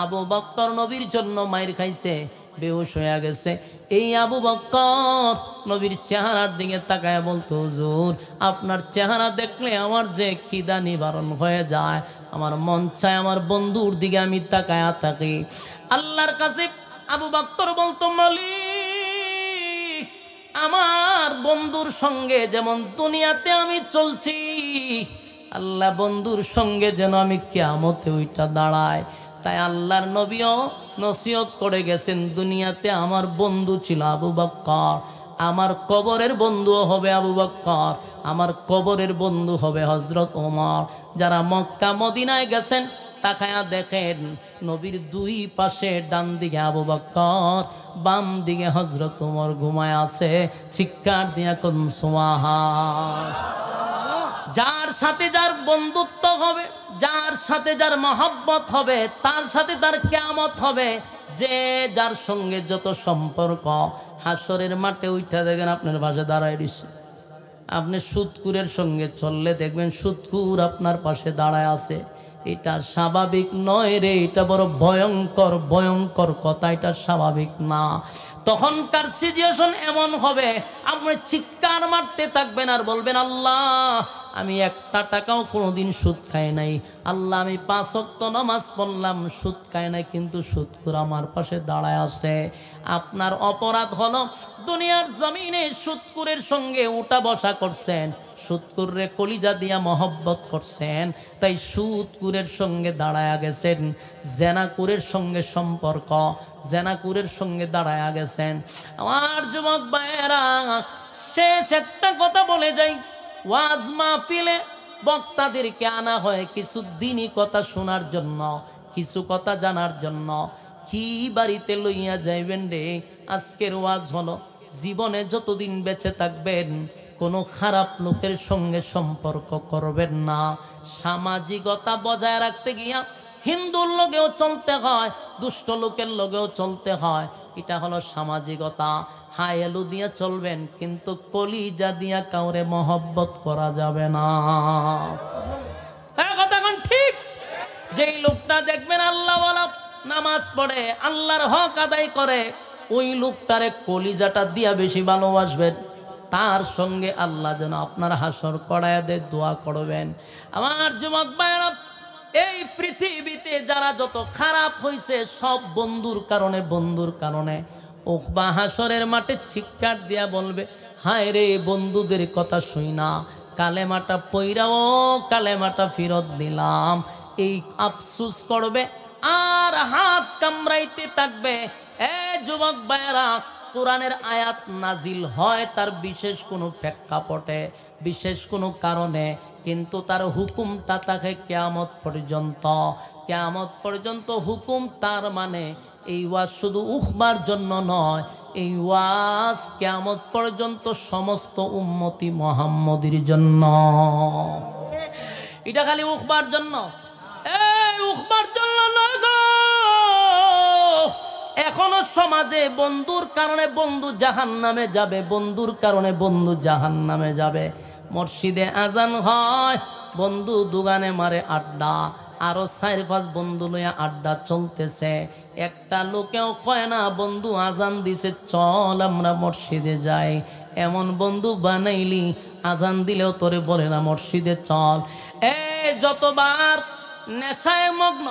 আবু বকর নবীর জন্য মাইর খাইছে, বেহুশ হয়ে গেছে। এই আবু বকর নবীর চেহারার দিকে তাকায় বলতো, হুজুর আপনার চেহারা দেখলে আমার যে খিদা নিবারণ হয়ে যায়, আমার মন চায় আমার বন্ধুর দিকে আমি তাকায়া থাকি। আল্লাহর কাছে আবু বকর বলতো, মালিক আমার বন্ধুর সঙ্গে যেমন দুনিয়াতে আমি চলছি, আল্লাহ বন্ধুর সঙ্গে যেন আমি কিয়ামতে ওইটা দাঁড়ায়। তাই আল্লাহর নবীও নসিহত করে গেছেন, দুনিয়াতে আমার বন্ধু ছিল আবু বকর, আমার কবরের বন্ধুও হবে আবু বকর, আমার কবরের বন্ধু হবে হযরত ওমর। যারা মক্কা মদিনায় গেছেন তাকায়া দেখেন, নবীর দুই পাশে ডান দিকে আবু বকর, বাম দিকে হযরত ওমর ঘুমায় আছে। চিৎকার দিয়া কোন সুবহান। যার সাথে যার বন্ধুত্ব হবে, যার সাথে যার মহব্বত হবে, তার সাথে তার কিয়ামত হবে। যে যার সঙ্গে যত সম্পর্ক, হাসরের মাঠে উঠা দেখেন আপনার পাশে দাঁড়ায় দিচ্ছে। আপনি সুদকুরের সঙ্গে চললে দেখবেন সুদকুর আপনার পাশে দাঁড়ায় আছে। এটা স্বাভাবিক নয় রে, এটা বড় ভয়ঙ্কর ভয়ঙ্কর কথা, এটা স্বাভাবিক না। তখনকার সিচুয়েশন এমন হবে, আপনি চিৎকার মারতে থাকবেন আর বলবেন, আল্লাহ আমি একটা টাকাও কোনোদিন সুদ খাই নাই, আল্লাহ আমি 5 ওয়াক্ত নামাজ পড়লাম, সুদ খাই নাই, কিন্তু সুদকুর আমার পাশে দাঁড়ায় আছে। আপনার অপরাধ হলো দুনিয়ার জমিনে সুদকুরের সঙ্গে উঠা বসা করছেন, সুদকুরে কলিজা দিয়া মহব্বত করছেন, তাই সুদকুরের সঙ্গে দাঁড়ায়া গেছেন। জেনাকুরের সঙ্গে সম্পর্ক, জেনাকুরের সঙ্গে দাঁড়ায়া গেছেন। আমার যুবক ভাইয়েরা, শেষ একটা কথা বলে যাই, ওয়াজ মাহফিলে বক্তাদেরকে আনা হয় কিছু দিনই কথা শোনার জন্য, কিছু কথা জানার জন্য। কি বাড়িতে লইয়া যাইবেন রে? আজকের ওয়াজ হলো, জীবনে যতদিন বেঁচে থাকবেন কোনো খারাপ লোকের সঙ্গে সম্পর্ক করবেন না। সামাজিকতা বজায় রাখতে গিয়া হিন্দুর লগেও চলতে হয়, দুষ্ট লোকের লগেও চলতে হয়, এটা হলো সামাজিকতা। হাই এলু দিয়া চলবেন, কিন্তু কলিজা দিয়া কাউরে মহব্বত করা যাবে না। কথা কোন ঠিক? যেই লোকটা দেখবেন আল্লাহ ওয়ালা, নামাজ পড়ে, আল্লাহর হক আদায় করে, ওই লোকটারে কলিজাটা দিয়া বেশি ভালোবাসবেন। তার সঙ্গে আল্লাহ যেন আপনার হাসর করায় দেয়, দোয়া করবেন। আমার যুবক ভাইরা, এই পৃথিবীতে যারা যত খারাপ হয়েছে সব বন্ধুর কারণে, বন্ধুর কারণে। উকবা হাসরের মাঠে চিৎকার দিয়া বলবে, হায় রে বন্ধুদের কথা শুই না, কালেমাটা পইরাও কালেমাটা ফেরত দিলাম, এই আফসুস করবে আর হাত কামড়াইতে থাকবে। এ যুবক ভাইয়েরা, কোরআনের আয়াত নাজিল হয় তার বিশেষ কোনো প্রেক্ষাপটে, বিশেষ কোনো কারণে, কিন্তু তার হুকুমটা থাকে কিয়ামত পর্যন্ত। কিয়ামত পর্যন্ত হুকুম, তার মানে এই ওয়াজ শুধু উখবার জন্য নয়, এই ওয়াজ কিয়ামত পর্যন্ত সমস্ত উম্মতি মুহাম্মদীর জন্য। এটা খালি উখবার জন্য, এই উখবার জন্য নয় গো। এখনো সমাজে বন্ধুর কারণে বন্ধু জাহান্নামে যাবে, বন্ধুর কারণে বন্ধু জাহান্নামে যাবে। মসজিদে আজান হয়, বন্ধু দোকানে মারে আড্ডা, আরো 4-5 বন্ধু লইয়া আড্ডা চলতেছে। একটা লোকেও কয় না বন্ধু আজান দিছে চল আমরা মসজিদে যাই। এমন বন্ধু বানাইলি, আজান দিলেও তোরে বলে না মসজিদে চল। যতবার নেশায় মগ্ন,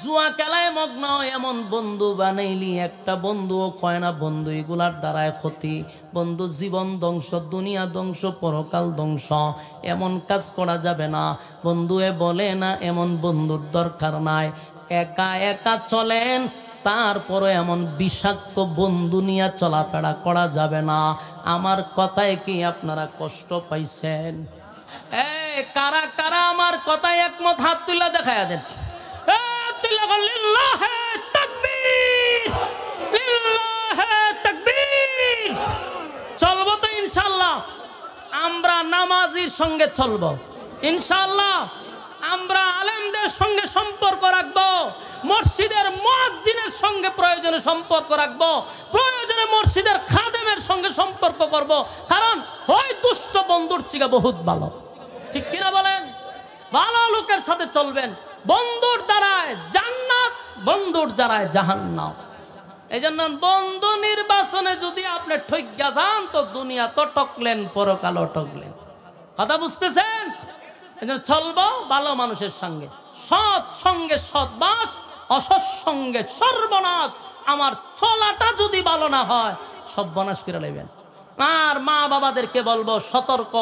জুয়া খেলায় মগ্ন, এমন বন্ধু বানাইলি, একটা বন্ধুও কয় না বন্ধু এগুলার দ্বারায় ক্ষতি, বন্ধু জীবন ধ্বংস, দুনিয়া ধ্বংস, পরকাল ধ্বংস, এমন কাজ করা যাবে না। বন্ধুয়ে বলে না এমন বন্ধুর দরকার নাই। একা একা চলেন, তারপরে এমন বিষাক্ত বন্ধু নিয়ে চলাফেরা করা যাবে না। আমার কথায় কি আপনারা কষ্ট পাইছেন? কারা কারা আমার কথায় একমত? হাত তুলা দেখায়া দেন। চলবো তো ইনশাল্লাহ। আমরা নামাজির সঙ্গে চলবো ইনশাআল্লাহ। আমরা আলেমদের সঙ্গে সম্পর্ক রাখবো, মসজিদের মুয়াজ্জিনের সঙ্গে প্রয়োজনে সম্পর্ক রাখবো, প্রয়োজনে মসজিদের খাদেমের সঙ্গে সম্পর্ক করব, কারণ ওই দুষ্ট বন্ধুর চিকা বহুত ভালো। ঠিক কিনা বলেন? ভালো লোকের সাথে চলবেন, বন্ধুর দ্বারায় জান্নাত, বন্ধুর দ্বারায় জাহান্নাম। এই জন্য বন্ধু নির্বাচনে যদি আপনি ঠইকা যান তো দুনিয়া তো টকলেন, পরকালও টকলেন। কথা বুঝতেছেন? এই জন্য চলবো ভালো মানুষের সঙ্গে, সৎ সঙ্গে সৎবাস, অসৎ সঙ্গে সর্বনাশ। আমার চলাটা যদি ভালো না হয় সর্বনাশ করে নেবেন। আর মা বাবাদেরকে বলবো সতর্ক,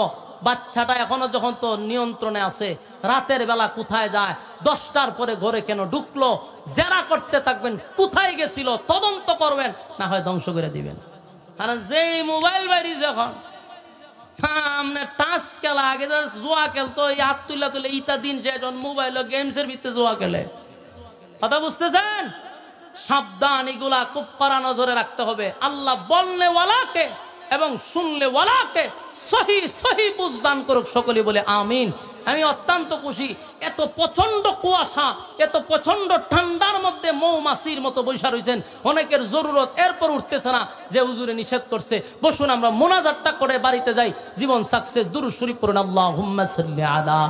বাচ্চাটা এখনো যখন তো নিয়ন্ত্রণে আছে, রাতের বেলা কোথায় যায়, 10টার পরে ঘরে কেন ঢুকলো, জেরা করতে থাকবেন, কোথায় গেছিল তদন্ত করবেন, না হয় ধ্বংস করে দিবেন। কারণ যেই মোবাইল বাইরি যখন টাস খেলা, আগে জোয়া খেলতো, হাত তুলে তুলে ইতা দিন সে যখন মোবাইল গেমসের ভিতরে জোয়া খেলে। কথা বুঝতেছেন? সাবধান, এগুলা খুব কড়া নজরে রাখতে হবে। আল্লাহ বলনেওয়ালাকে এবং শুনলেওয়ালাকে সহি সহি বুঝদান করুক, সকলে বলে আমিন। আমি অত্যন্ত খুশি, এত প্রচন্ড কুয়াশা, এত প্রচন্ড ঠান্ডার মধ্যে মৌমাছির মতো বৈশা রয়েছেন, অনেকের জরুরত, এরপর উঠতেছে না যে হুজুরে নিষেধ করছে। বসুন আমরা মোনাজাতটা করে বাড়িতে যাই, জীবন সাকসেস। দুরূদ শরীফ পড়ুন, আল্লাহুম্মা সাল্লি আলা